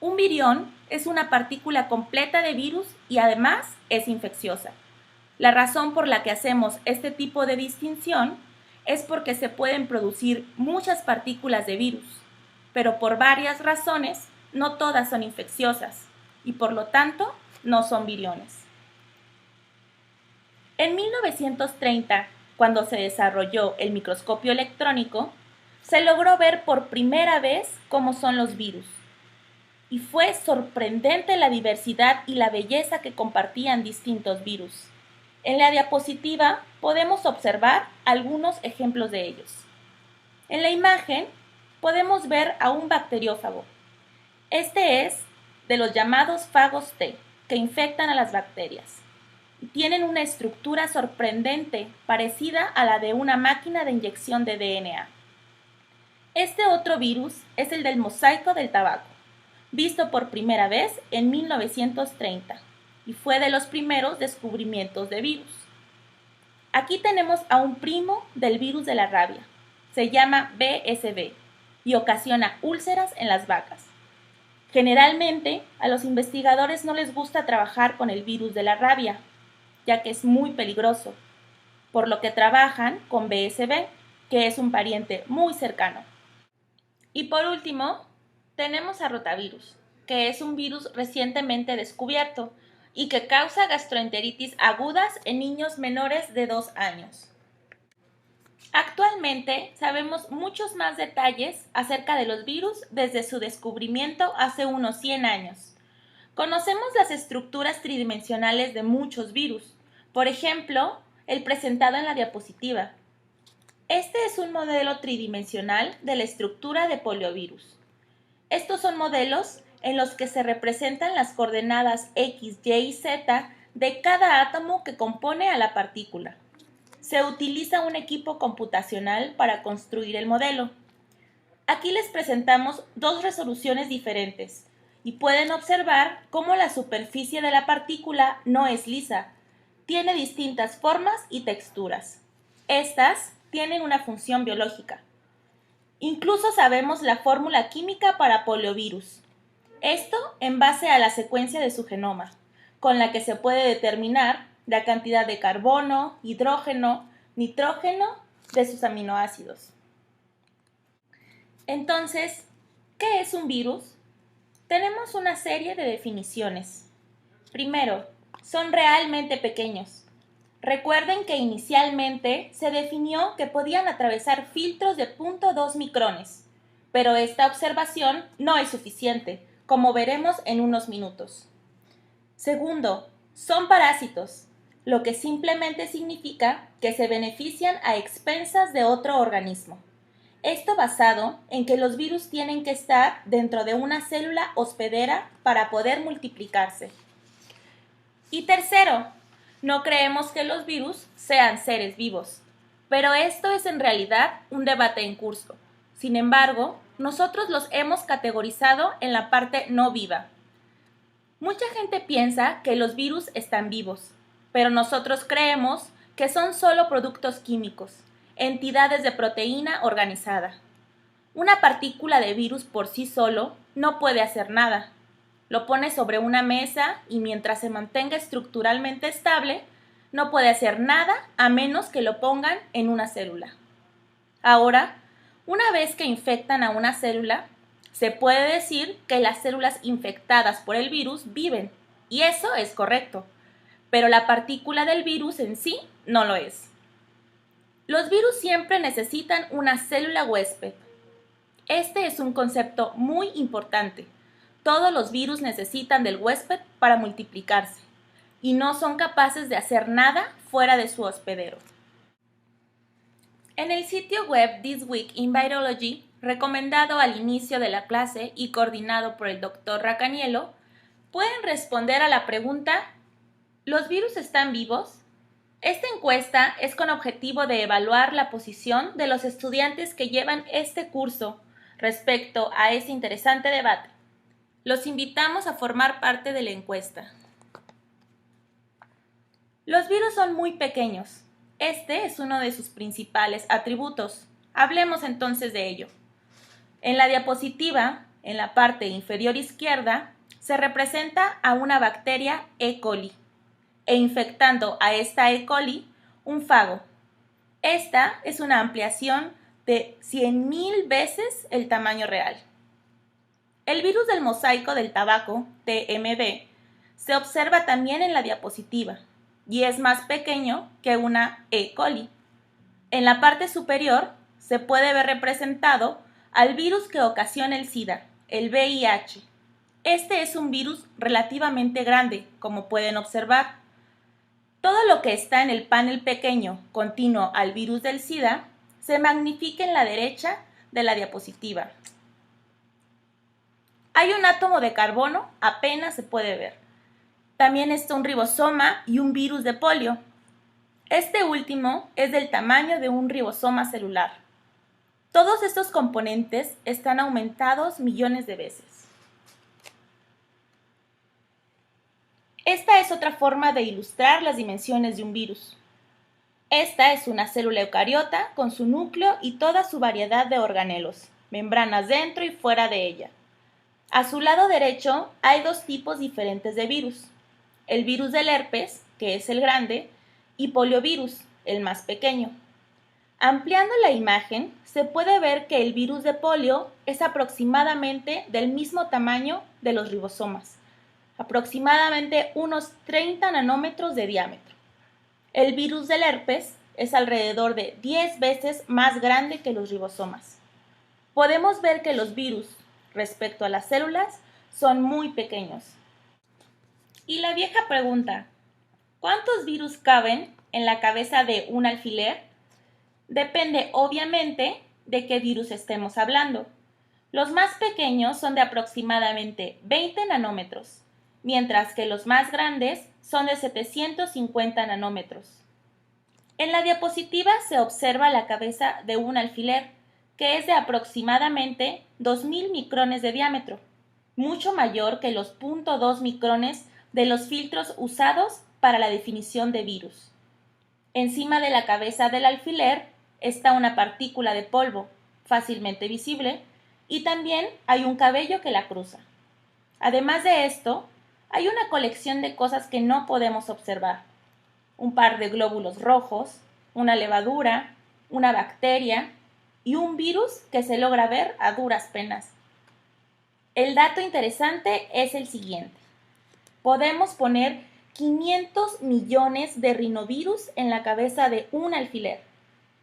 Un virión es una partícula completa de virus y además es infecciosa. La razón por la que hacemos este tipo de distinción es porque se pueden producir muchas partículas de virus, pero por varias razones no todas son infecciosas y por lo tanto no son viriones. En 1930, cuando se desarrolló el microscopio electrónico, se logró ver por primera vez cómo son los virus. Y fue sorprendente la diversidad y la belleza que compartían distintos virus. En la diapositiva podemos observar algunos ejemplos de ellos. En la imagen podemos ver a un bacteriófago. Este es de los llamados fagos T, que infectan a las bacterias. Tienen una estructura sorprendente, parecida a la de una máquina de inyección de DNA. Este otro virus es el del mosaico del tabaco, visto por primera vez en 1930, y fue de los primeros descubrimientos de virus. Aquí tenemos a un primo del virus de la rabia. Se llama BSV y ocasiona úlceras en las vacas. Generalmente, a los investigadores no les gusta trabajar con el virus de la rabia, ya que es muy peligroso, por lo que trabajan con BSV, que es un pariente muy cercano. Y por último, tenemos a rotavirus, que es un virus recientemente descubierto y que causa gastroenteritis agudas en niños menores de 2 años. Actualmente sabemos muchos más detalles acerca de los virus desde su descubrimiento hace unos 100 años. Conocemos las estructuras tridimensionales de muchos virus, por ejemplo, el presentado en la diapositiva. Este es un modelo tridimensional de la estructura de poliovirus. Estos son modelos en los que se representan las coordenadas X, Y y Z de cada átomo que compone a la partícula. Se utiliza un equipo computacional para construir el modelo. Aquí les presentamos dos resoluciones diferentes y pueden observar cómo la superficie de la partícula no es lisa, tiene distintas formas y texturas. Estas tienen una función biológica. Incluso sabemos la fórmula química para poliovirus. Esto en base a la secuencia de su genoma, con la que se puede determinar la cantidad de carbono, hidrógeno, nitrógeno de sus aminoácidos. Entonces, ¿qué es un virus? Tenemos una serie de definiciones. Primero, son realmente pequeños. Recuerden que inicialmente se definió que podían atravesar filtros de 0.2 micrones, pero esta observación no es suficiente, como veremos en unos minutos. Segundo, son parásitos, lo que simplemente significa que se benefician a expensas de otro organismo. Esto basado en que los virus tienen que estar dentro de una célula hospedera para poder multiplicarse. Y tercero, no creemos que los virus sean seres vivos, pero esto es en realidad un debate en curso. Sin embargo, nosotros los hemos categorizado en la parte no viva. Mucha gente piensa que los virus están vivos, pero nosotros creemos que son solo productos químicos, entidades de proteína organizada. Una partícula de virus por sí solo no puede hacer nada. Lo pones sobre una mesa y mientras se mantenga estructuralmente estable, no puede hacer nada a menos que lo pongan en una célula. Ahora, una vez que infectan a una célula, Se puede decir que las células infectadas por el virus viven, y eso es correcto, pero la partícula del virus en sí no lo es. Los virus siempre necesitan una célula huésped. Este es un concepto muy importante. Todos los virus necesitan del huésped para multiplicarse, y no son capaces de hacer nada fuera de su hospedero. En el sitio web This Week in Virology, recomendado al inicio de la clase y coordinado por el Dr. Racanielo, pueden responder a la pregunta ¿los virus están vivos? Esta encuesta es con objetivo de evaluar la posición de los estudiantes que llevan este curso respecto a este interesante debate. Los invitamos a formar parte de la encuesta. Los virus son muy pequeños. Este es uno de sus principales atributos. Hablemos entonces de ello. En la diapositiva, en la parte inferior izquierda, se representa a una bacteria E. coli e infectando a esta E. coli un fago. Esta es una ampliación de 100.000 veces el tamaño real. El virus del mosaico del tabaco, TMB, se observa también en la diapositiva y es más pequeño que una E. coli. En la parte superior se puede ver representado al virus que ocasiona el SIDA, el VIH. Este es un virus relativamente grande, como pueden observar. Todo lo que está en el panel pequeño continuo al virus del SIDA se magnifica en la derecha de la diapositiva. Hay un átomo de carbono, apenas se puede ver. También está un ribosoma y un virus de polio. Este último es del tamaño de un ribosoma celular. Todos estos componentes están aumentados millones de veces. Esta es otra forma de ilustrar las dimensiones de un virus. Esta es una célula eucariota con su núcleo y toda su variedad de organelos, membranas dentro y fuera de ella. A su lado derecho hay dos tipos diferentes de virus. El virus del herpes, que es el grande, y poliovirus, el más pequeño. Ampliando la imagen, se puede ver que el virus de polio es aproximadamente del mismo tamaño de los ribosomas, aproximadamente unos 30 nanómetros de diámetro. El virus del herpes es alrededor de 10 veces más grande que los ribosomas. Podemos ver que los virus, respecto a las células, son muy pequeños. Y la vieja pregunta, ¿cuántos virus caben en la cabeza de un alfiler? Depende obviamente de qué virus estemos hablando. Los más pequeños son de aproximadamente 20 nanómetros, mientras que los más grandes son de 750 nanómetros. En la diapositiva se observa la cabeza de un alfiler, que es de aproximadamente 2000 micrones de diámetro, mucho mayor que los 0.2 micrones de los filtros usados para la definición de virus. Encima de la cabeza del alfiler está una partícula de polvo, fácilmente visible, y también hay un cabello que la cruza. Además de esto, hay una colección de cosas que no podemos observar. Un par de glóbulos rojos, una levadura, una bacteria y un virus que se logra ver a duras penas. El dato interesante es el siguiente. Podemos poner 500 millones de rinovirus en la cabeza de un alfiler.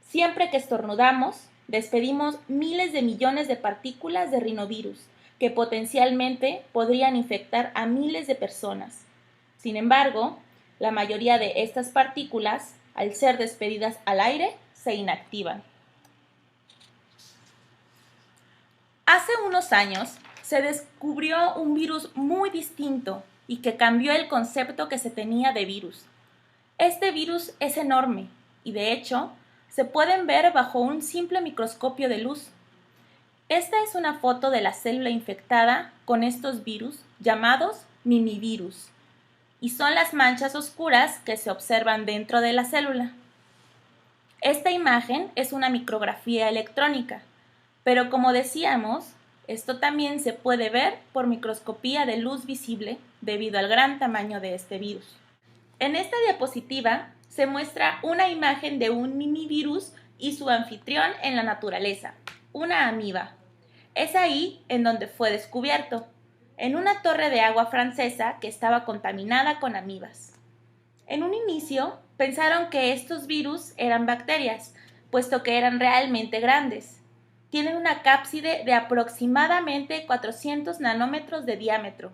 Siempre que estornudamos, despedimos miles de millones de partículas de rinovirus que potencialmente podrían infectar a miles de personas. Sin embargo, la mayoría de estas partículas, al ser despedidas al aire, se inactivan. Hace unos años se descubrió un virus muy distinto y que cambió el concepto que se tenía de virus. Este virus es enorme y, de hecho, se pueden ver bajo un simple microscopio de luz. Esta es una foto de la célula infectada con estos virus llamados mimivirus, y son las manchas oscuras que se observan dentro de la célula. Esta imagen es una micrografía electrónica, pero como decíamos, esto también se puede ver por microscopía de luz visible debido al gran tamaño de este virus. En esta diapositiva se muestra una imagen de un mimivirus y su anfitrión en la naturaleza, una amiba. Es ahí en donde fue descubierto, en una torre de agua francesa que estaba contaminada con amibas. En un inicio pensaron que estos virus eran bacterias, puesto que eran realmente grandes. Tienen una cápside de aproximadamente 400 nanómetros de diámetro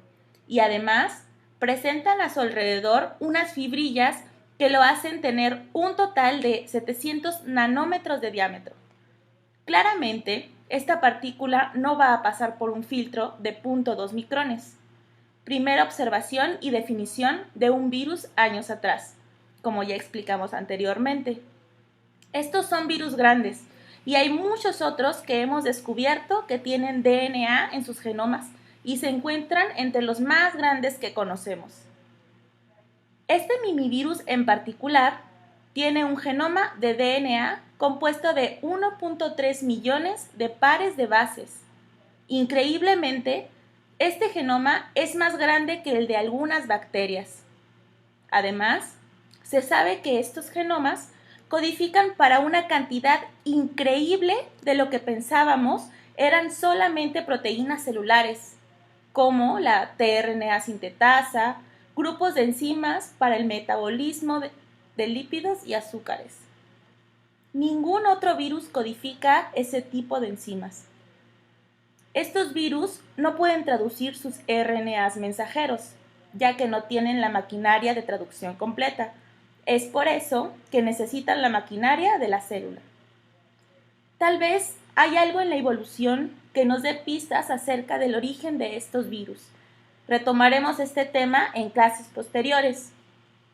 y además presentan a su alrededor unas fibrillas que lo hacen tener un total de 700 nanómetros de diámetro. Claramente, esta partícula no va a pasar por un filtro de 0.2 micrones. Primera observación y definición de un virus años atrás, como ya explicamos anteriormente. Estos son virus grandes y hay muchos otros que hemos descubierto que tienen DNA en sus genomas y se encuentran entre los más grandes que conocemos. Este mimivirus en particular tiene un genoma de DNA compuesto de 1.3 millones de pares de bases. Increíblemente, este genoma es más grande que el de algunas bacterias. Además, se sabe que estos genomas codifican para una cantidad increíble de lo que pensábamos eran solamente proteínas celulares, como la tRNA sintetasa, grupos de enzimas para el metabolismo de lípidos y azúcares. Ningún otro virus codifica ese tipo de enzimas. Estos virus no pueden traducir sus RNAs mensajeros, ya que no tienen la maquinaria de traducción completa. Es por eso que necesitan la maquinaria de la célula. Tal vez hay algo en la evolución que nos dé pistas acerca del origen de estos virus. Retomaremos este tema en clases posteriores.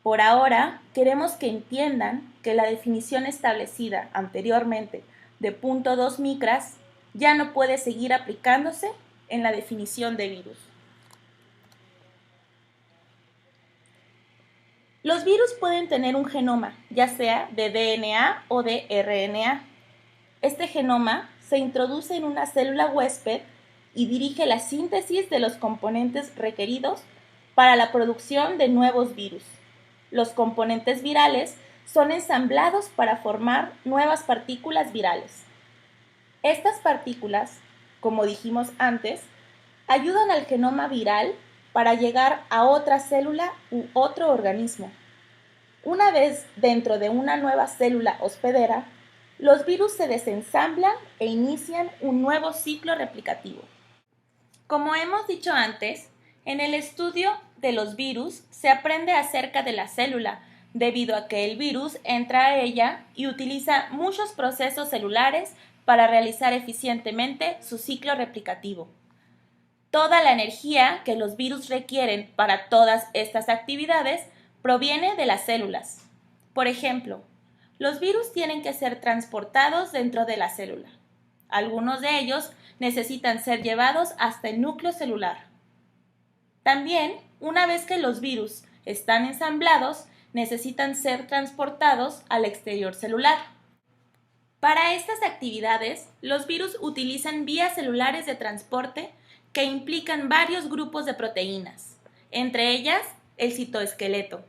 Por ahora, queremos que entiendan que la definición establecida anteriormente de 0.2 micras ya no puede seguir aplicándose en la definición de virus. Los virus pueden tener un genoma, ya sea de DNA o de RNA. Este genoma se introduce en una célula huésped y dirige la síntesis de los componentes requeridos para la producción de nuevos virus. Los componentes virales son ensamblados para formar nuevas partículas virales. Estas partículas, como dijimos antes, ayudan al genoma viral para llegar a otra célula u otro organismo. Una vez dentro de una nueva célula hospedera, los virus se desensamblan e inician un nuevo ciclo replicativo. Como hemos dicho antes, en el estudio de los virus se aprende acerca de la célula, debido a que el virus entra a ella y utiliza muchos procesos celulares para realizar eficientemente su ciclo replicativo. Toda la energía que los virus requieren para todas estas actividades proviene de las células. Por ejemplo, los virus tienen que ser transportados dentro de la célula. Algunos de ellos necesitan ser llevados hasta el núcleo celular. También, una vez que los virus están ensamblados, necesitan ser transportados al exterior celular. Para estas actividades, los virus utilizan vías celulares de transporte que implican varios grupos de proteínas, entre ellas el citoesqueleto.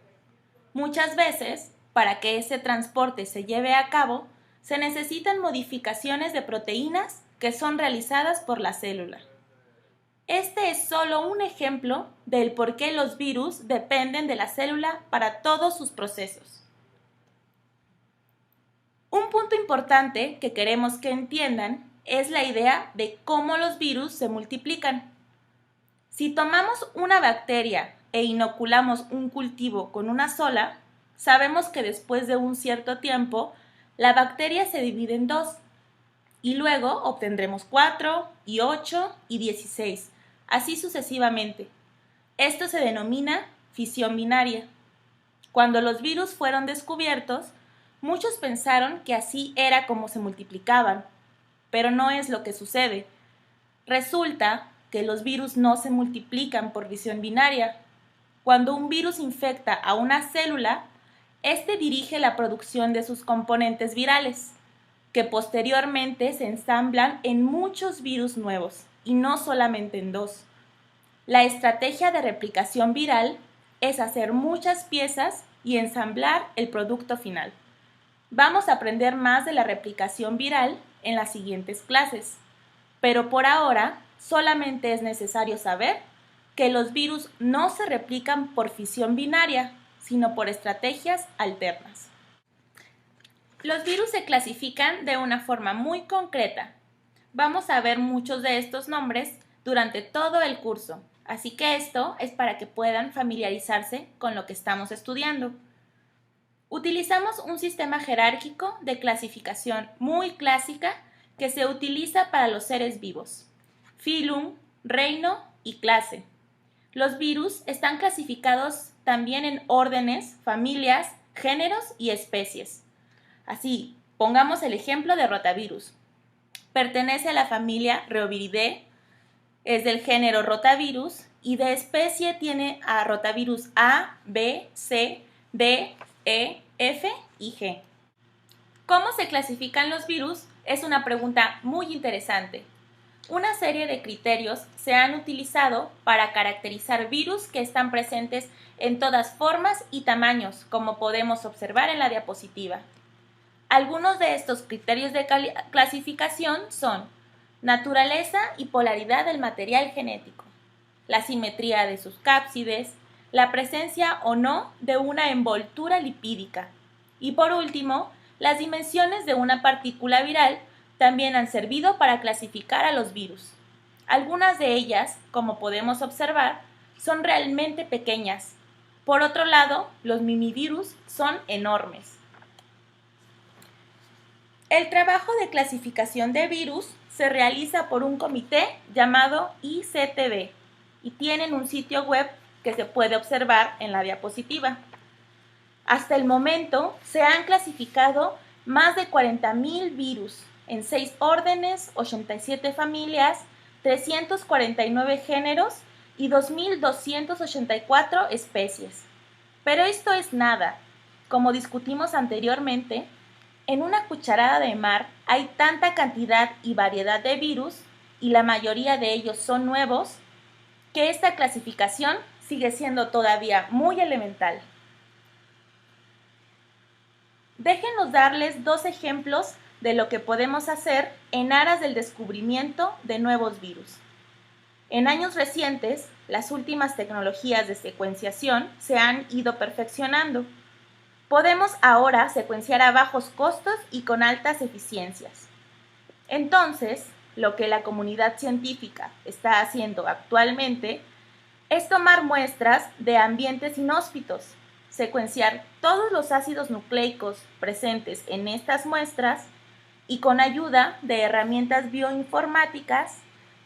Muchas veces, para que ese transporte se lleve a cabo, se necesitan modificaciones de proteínas que son realizadas por la célula. Este es solo un ejemplo del por qué los virus dependen de la célula para todos sus procesos. Un punto importante que queremos que entiendan es la idea de cómo los virus se multiplican. Si tomamos una bacteria e inoculamos un cultivo con una sola, sabemos que después de un cierto tiempo, la bacteria se divide en dos y luego obtendremos 4 y 8 y 16, así sucesivamente. Esto se denomina fisión binaria. Cuando los virus fueron descubiertos, muchos pensaron que así era como se multiplicaban, pero no es lo que sucede. Resulta que los virus no se multiplican por fisión binaria. Cuando un virus infecta a una célula, este dirige la producción de sus componentes virales, que posteriormente se ensamblan en muchos virus nuevos, y no solamente en dos. La estrategia de replicación viral es hacer muchas piezas y ensamblar el producto final. Vamos a aprender más de la replicación viral en las siguientes clases. pero por ahora solamente es necesario saber que los virus no se replican por fisión binaria, sino por estrategias alternas. Los virus se clasifican de una forma muy concreta. Vamos a ver muchos de estos nombres durante todo el curso, así que esto es para que puedan familiarizarse con lo que estamos estudiando. Utilizamos un sistema jerárquico de clasificación muy clásica que se utiliza para los seres vivos: filum, reino y clase. Los virus están clasificados también en órdenes, familias, géneros y especies. Así, pongamos el ejemplo de rotavirus. Pertenece a la familia Reoviridae, es del género Rotavirus y de especie tiene a rotavirus A, B, C, D, E, F y G. ¿Cómo se clasifican los virus? Es una pregunta muy interesante. Una serie de criterios se han utilizado para caracterizar virus que están presentes en todas formas y tamaños, como podemos observar en la diapositiva. Algunos de estos criterios de clasificación son naturaleza y polaridad del material genético, la simetría de sus cápsides, la presencia o no de una envoltura lipídica y, por último, las dimensiones de una partícula viral también han servido para clasificar a los virus. Algunas de ellas, como podemos observar, son realmente pequeñas. Por otro lado, los mimivirus son enormes. El trabajo de clasificación de virus se realiza por un comité llamado ICTV y tienen un sitio web que se puede observar en la diapositiva. Hasta el momento se han clasificado más de 40.000 virus en 6 órdenes, 87 familias, 349 géneros y 2.284 especies. Pero esto es nada. Como discutimos anteriormente, en una cucharada de mar hay tanta cantidad y variedad de virus, y la mayoría de ellos son nuevos, que esta clasificación sigue siendo todavía muy elemental. Déjenos darles 2 ejemplos de lo que podemos hacer en aras del descubrimiento de nuevos virus. En años recientes, las últimas tecnologías de secuenciación se han ido perfeccionando. Podemos ahora secuenciar a bajos costos y con altas eficiencias. Entonces, lo que la comunidad científica está haciendo actualmente es tomar muestras de ambientes inhóspitos, secuenciar todos los ácidos nucleicos presentes en estas muestras y, con ayuda de herramientas bioinformáticas,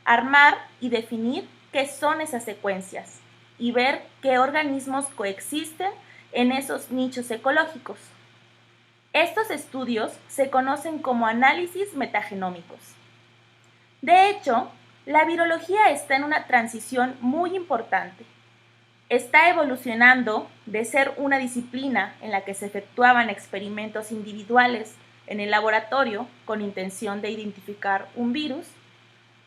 armar y definir qué son esas secuencias y ver qué organismos coexisten en esos nichos ecológicos. Estos estudios se conocen como análisis metagenómicos. De hecho, la virología está en una transición muy importante. Está evolucionando de ser una disciplina en la que se efectuaban experimentos individuales en el laboratorio con intención de identificar un virus,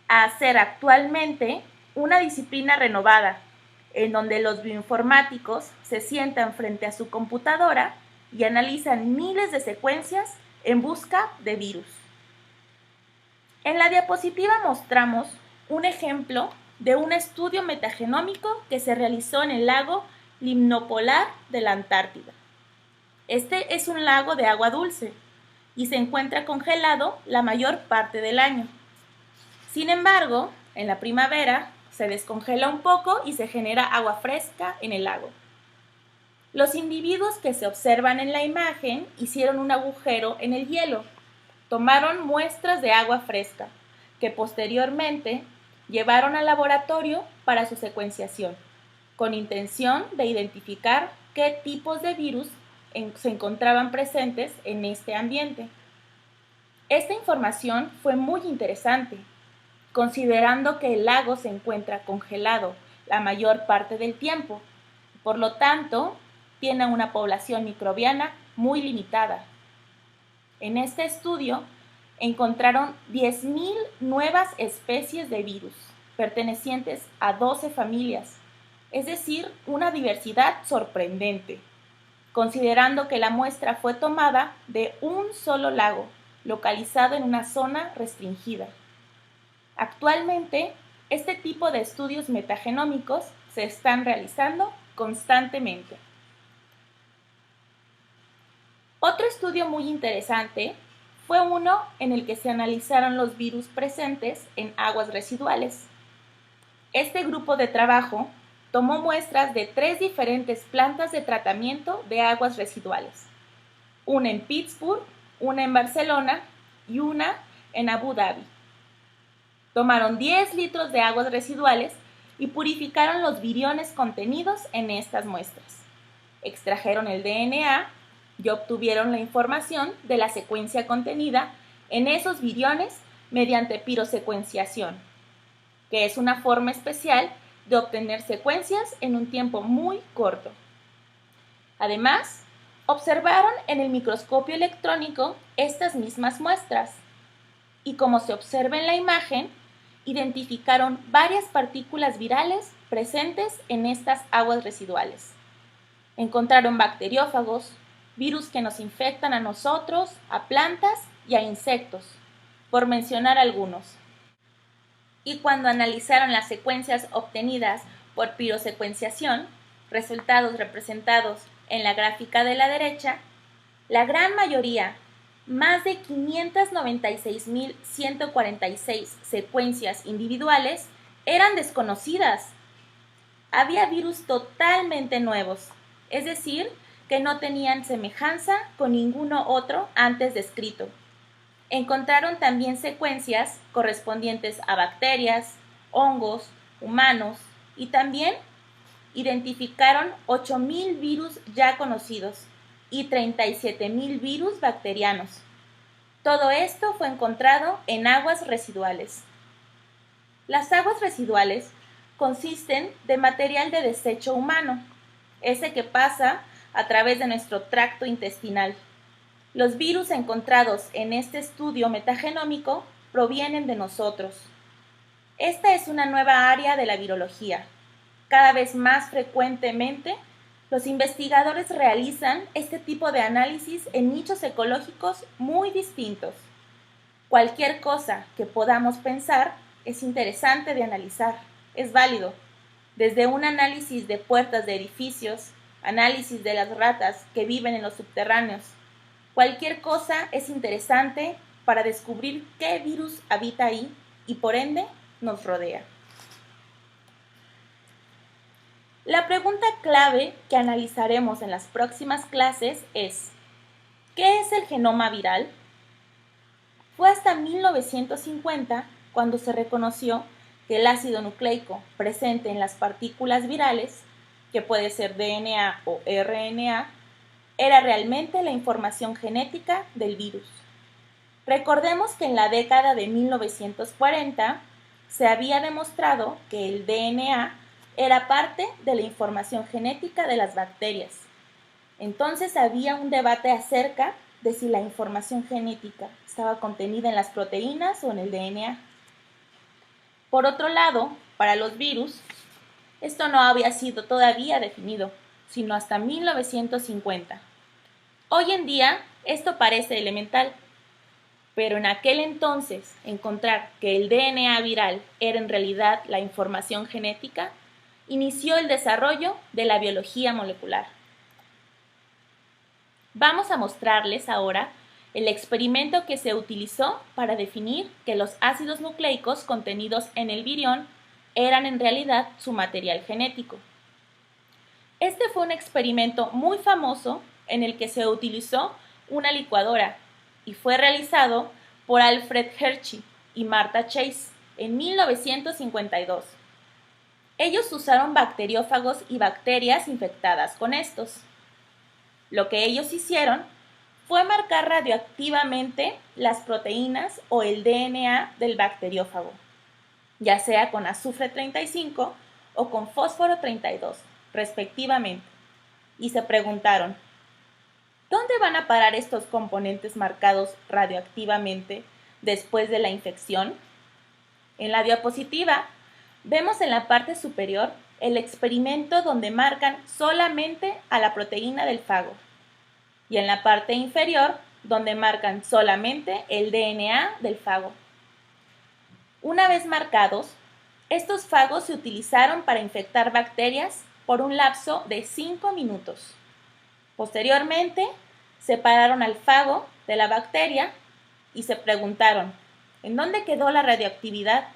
a ser actualmente una disciplina renovada, en donde los bioinformáticos se sientan frente a su computadora y analizan miles de secuencias en busca de virus. En la diapositiva mostramos un ejemplo de un estudio metagenómico que se realizó en el lago limnopolar de la Antártida. Este es un lago de agua dulce y se encuentra congelado la mayor parte del año. Sin embargo, en la primavera se descongela un poco y se genera agua fresca en el lago. Los individuos que se observan en la imagen hicieron un agujero en el hielo, tomaron muestras de agua fresca, que posteriormente llevaron al laboratorio para su secuenciación, con intención de identificar qué tipos de virus se encontraban presentes en este ambiente. Esta información fue muy interesante, considerando que el lago se encuentra congelado la mayor parte del tiempo, por lo tanto, tiene una población microbiana muy limitada. En este estudio encontraron 10.000 nuevas especies de virus, pertenecientes a 12 familias, es decir, una diversidad sorprendente, considerando que la muestra fue tomada de un solo lago, localizado en una zona restringida. Actualmente, este tipo de estudios metagenómicos se están realizando constantemente. Otro estudio muy interesante fue uno en el que se analizaron los virus presentes en aguas residuales. Este grupo de trabajo tomó muestras de 3 diferentes plantas de tratamiento de aguas residuales, una en Pittsburgh, una en Barcelona y una en Abu Dhabi. Tomaron 10 litros de aguas residuales y purificaron los viriones contenidos en estas muestras. Extrajeron el DNA y obtuvieron la información de la secuencia contenida en esos viriones mediante pirosecuenciación, que es una forma especial de obtener secuencias en un tiempo muy corto. Además, observaron en el microscopio electrónico estas mismas muestras y, como se observa en la imagen, identificaron varias partículas virales presentes en estas aguas residuales. Encontraron bacteriófagos, virus que nos infectan a nosotros, a plantas y a insectos, por mencionar algunos. Y cuando analizaron las secuencias obtenidas por pirosecuenciación, resultados representados en la gráfica de la derecha, la gran mayoría, más de 596.146 secuencias individuales, eran desconocidas. Había virus totalmente nuevos, es decir, que no tenían semejanza con ninguno otro antes descrito. Encontraron también secuencias correspondientes a bacterias, hongos, humanos y también identificaron 8.000 virus ya conocidos y 37.000 virus bacterianos. Todo esto fue encontrado en aguas residuales. Las aguas residuales consisten de material de desecho humano, ese que pasa a través de nuestro tracto intestinal. Los virus encontrados en este estudio metagenómico provienen de nosotros. Esta es una nueva área de la virología. Cada vez más frecuentemente, los investigadores realizan este tipo de análisis en nichos ecológicos muy distintos. Cualquier cosa que podamos pensar es interesante de analizar, es válido. Desde un análisis de puertas de edificios, análisis de las ratas que viven en los subterráneos. Cualquier cosa es interesante para descubrir qué virus habita ahí y por ende nos rodea. La pregunta clave que analizaremos en las próximas clases es: ¿qué es el genoma viral? Fue hasta 1950 cuando se reconoció que el ácido nucleico presente en las partículas virales, que puede ser DNA o RNA, era realmente la información genética del virus. Recordemos que en la década de 1940 se había demostrado que el DNA era parte de la información genética de las bacterias. Entonces había un debate acerca de si la información genética estaba contenida en las proteínas o en el DNA. Por otro lado, para los virus, esto no había sido todavía definido, sino hasta 1950. Hoy en día, esto parece elemental, pero en aquel entonces encontrar que el DNA viral era en realidad la información genética inició el desarrollo de la biología molecular. Vamos a mostrarles ahora el experimento que se utilizó para definir que los ácidos nucleicos contenidos en el virión eran en realidad su material genético. Este fue un experimento muy famoso en el que se utilizó una licuadora y fue realizado por Alfred Hershey y Martha Chase en 1952. Ellos usaron bacteriófagos y bacterias infectadas con estos. Lo que ellos hicieron fue marcar radioactivamente las proteínas o el DNA del bacteriófago, ya sea con azufre 35 o con fósforo 32, respectivamente, y se preguntaron: ¿dónde van a parar estos componentes marcados radioactivamente después de la infección? En la diapositiva vemos en la parte superior el experimento donde marcan solamente a la proteína del fago y en la parte inferior donde marcan solamente el DNA del fago. Una vez marcados, estos fagos se utilizaron para infectar bacterias por un lapso de 5 minutos. Posteriormente, separaron al fago de la bacteria y se preguntaron, ¿en dónde quedó la radioactividad?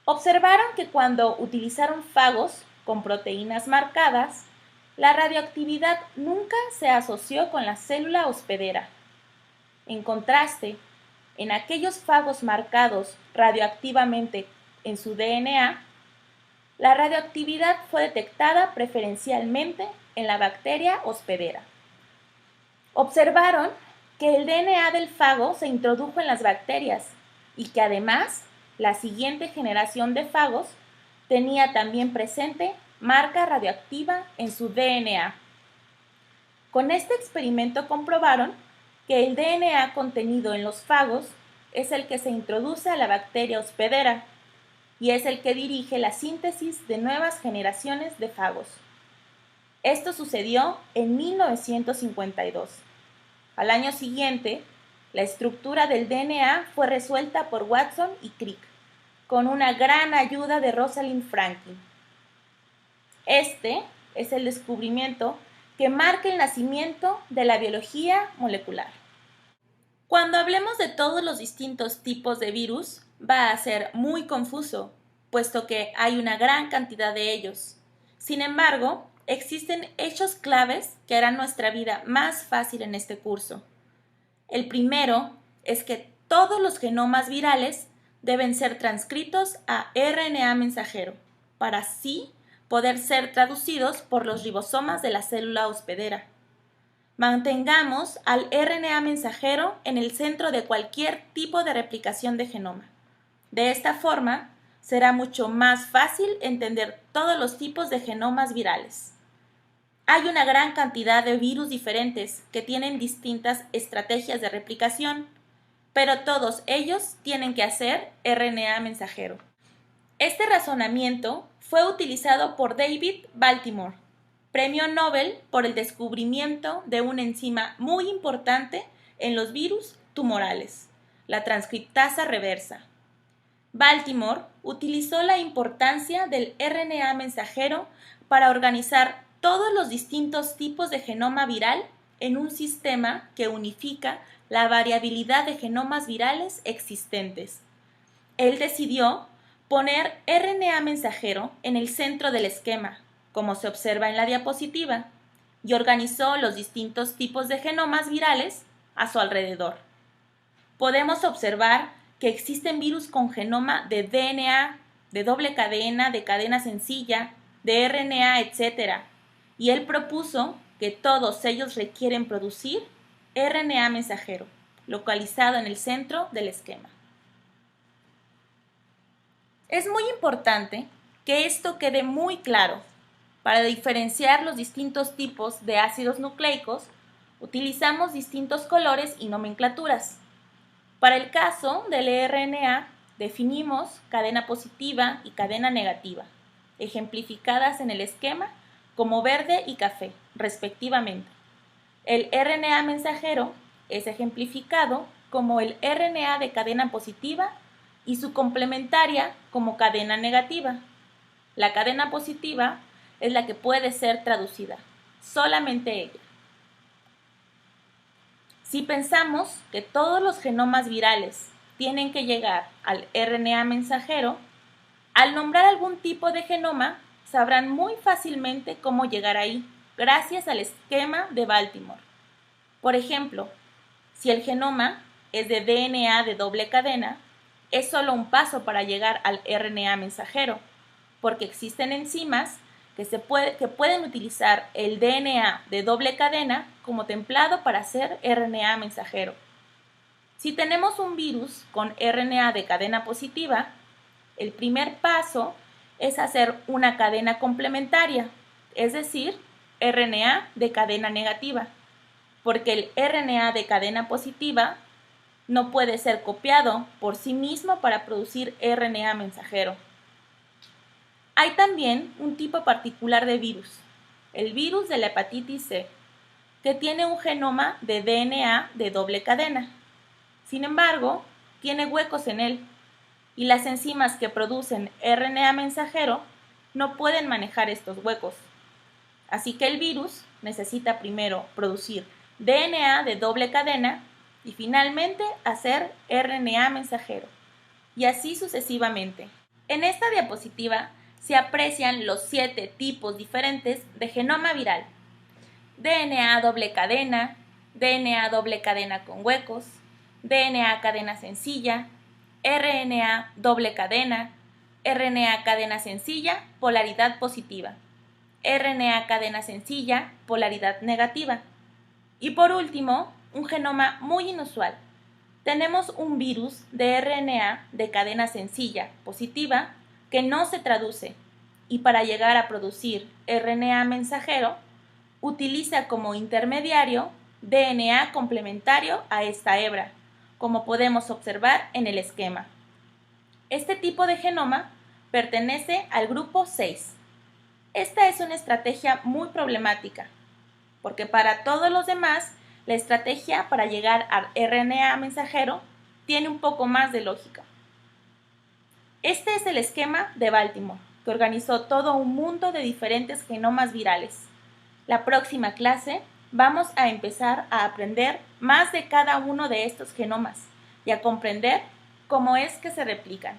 Observaron que cuando utilizaron fagos con proteínas marcadas, la radioactividad nunca se asoció con la célula hospedera. En contraste, en aquellos fagos marcados radioactivamente en su DNA, la radioactividad fue detectada preferencialmente en la bacteria hospedera. Observaron que el DNA del fago se introdujo en las bacterias y que además la siguiente generación de fagos tenía también presente marca radioactiva en su DNA. Con este experimento comprobaron que el DNA contenido en los fagos es el que se introduce a la bacteria hospedera y es el que dirige la síntesis de nuevas generaciones de fagos. Esto sucedió en 1952. Al año siguiente, la estructura del DNA fue resuelta por Watson y Crick, con una gran ayuda de Rosalind Franklin. Este es el descubrimiento que marca el nacimiento de la biología molecular. Cuando hablemos de todos los distintos tipos de virus, va a ser muy confuso, puesto que hay una gran cantidad de ellos. Sin embargo, existen hechos claves que harán nuestra vida más fácil en este curso. El primero es que todos los genomas virales deben ser transcritos a RNA mensajero, para así poder ser traducidos por los ribosomas de la célula hospedera. Mantengamos al RNA mensajero en el centro de cualquier tipo de replicación de genoma. De esta forma, será mucho más fácil entender todos los tipos de genomas virales. Hay una gran cantidad de virus diferentes que tienen distintas estrategias de replicación, pero todos ellos tienen que hacer RNA mensajero. Este razonamiento fue utilizado por David Baltimore, Premio Nobel por el descubrimiento de una enzima muy importante en los virus tumorales, la transcriptasa reversa. Baltimore utilizó la importancia del RNA mensajero para organizar todos los distintos tipos de genoma viral en un sistema que unifica la variabilidad de genomas virales existentes. Él decidió poner RNA mensajero en el centro del esquema, como se observa en la diapositiva, y organizó los distintos tipos de genomas virales a su alrededor. Podemos observar que existen virus con genoma de DNA, de doble cadena, de cadena sencilla, de RNA, etc. Y él propuso que todos ellos requieren producir RNA mensajero, localizado en el centro del esquema. Es muy importante que esto quede muy claro. Para diferenciar los distintos tipos de ácidos nucleicos, utilizamos distintos colores y nomenclaturas. Para el caso del RNA, definimos cadena positiva y cadena negativa, ejemplificadas en el esquema como verde y café, respectivamente. El RNA mensajero es ejemplificado como el RNA de cadena positiva y su complementaria como cadena negativa. La cadena positiva es la que puede ser traducida, solamente ella. Si pensamos que todos los genomas virales tienen que llegar al RNA mensajero, al nombrar algún tipo de genoma, sabrán muy fácilmente cómo llegar ahí, gracias al esquema de Baltimore. Por ejemplo, si el genoma es de DNA de doble cadena, es solo un paso para llegar al RNA mensajero, porque existen enzimas que pueden utilizar el DNA de doble cadena como templado para hacer RNA mensajero. Si tenemos un virus con RNA de cadena positiva, el primer paso es hacer una cadena complementaria, es decir, RNA de cadena negativa, porque el RNA de cadena positiva no puede ser copiado por sí mismo para producir RNA mensajero. Hay también un tipo particular de virus, el virus de la hepatitis C, que tiene un genoma de DNA de doble cadena. Sin embargo, tiene huecos en él y las enzimas que producen RNA mensajero no pueden manejar estos huecos. Así que el virus necesita primero producir DNA de doble cadena y finalmente hacer RNA mensajero, y así sucesivamente. En esta diapositiva se aprecian los 7 tipos diferentes de genoma viral: DNA doble cadena, DNA doble cadena con huecos, DNA cadena sencilla, RNA doble cadena, RNA cadena sencilla, polaridad positiva, RNA cadena sencilla, polaridad negativa. Y por último, un genoma muy inusual. Tenemos un virus de RNA de cadena sencilla, positiva, que no se traduce, y para llegar a producir RNA mensajero, utiliza como intermediario DNA complementario a esta hebra, como podemos observar en el esquema. Este tipo de genoma pertenece al grupo 6. Esta es una estrategia muy problemática, porque para todos los demás, la estrategia para llegar al RNA mensajero tiene un poco más de lógica. Este es el esquema de Baltimore, que organizó todo un mundo de diferentes genomas virales. La próxima clase vamos a empezar a aprender más de cada uno de estos genomas y a comprender cómo es que se replican.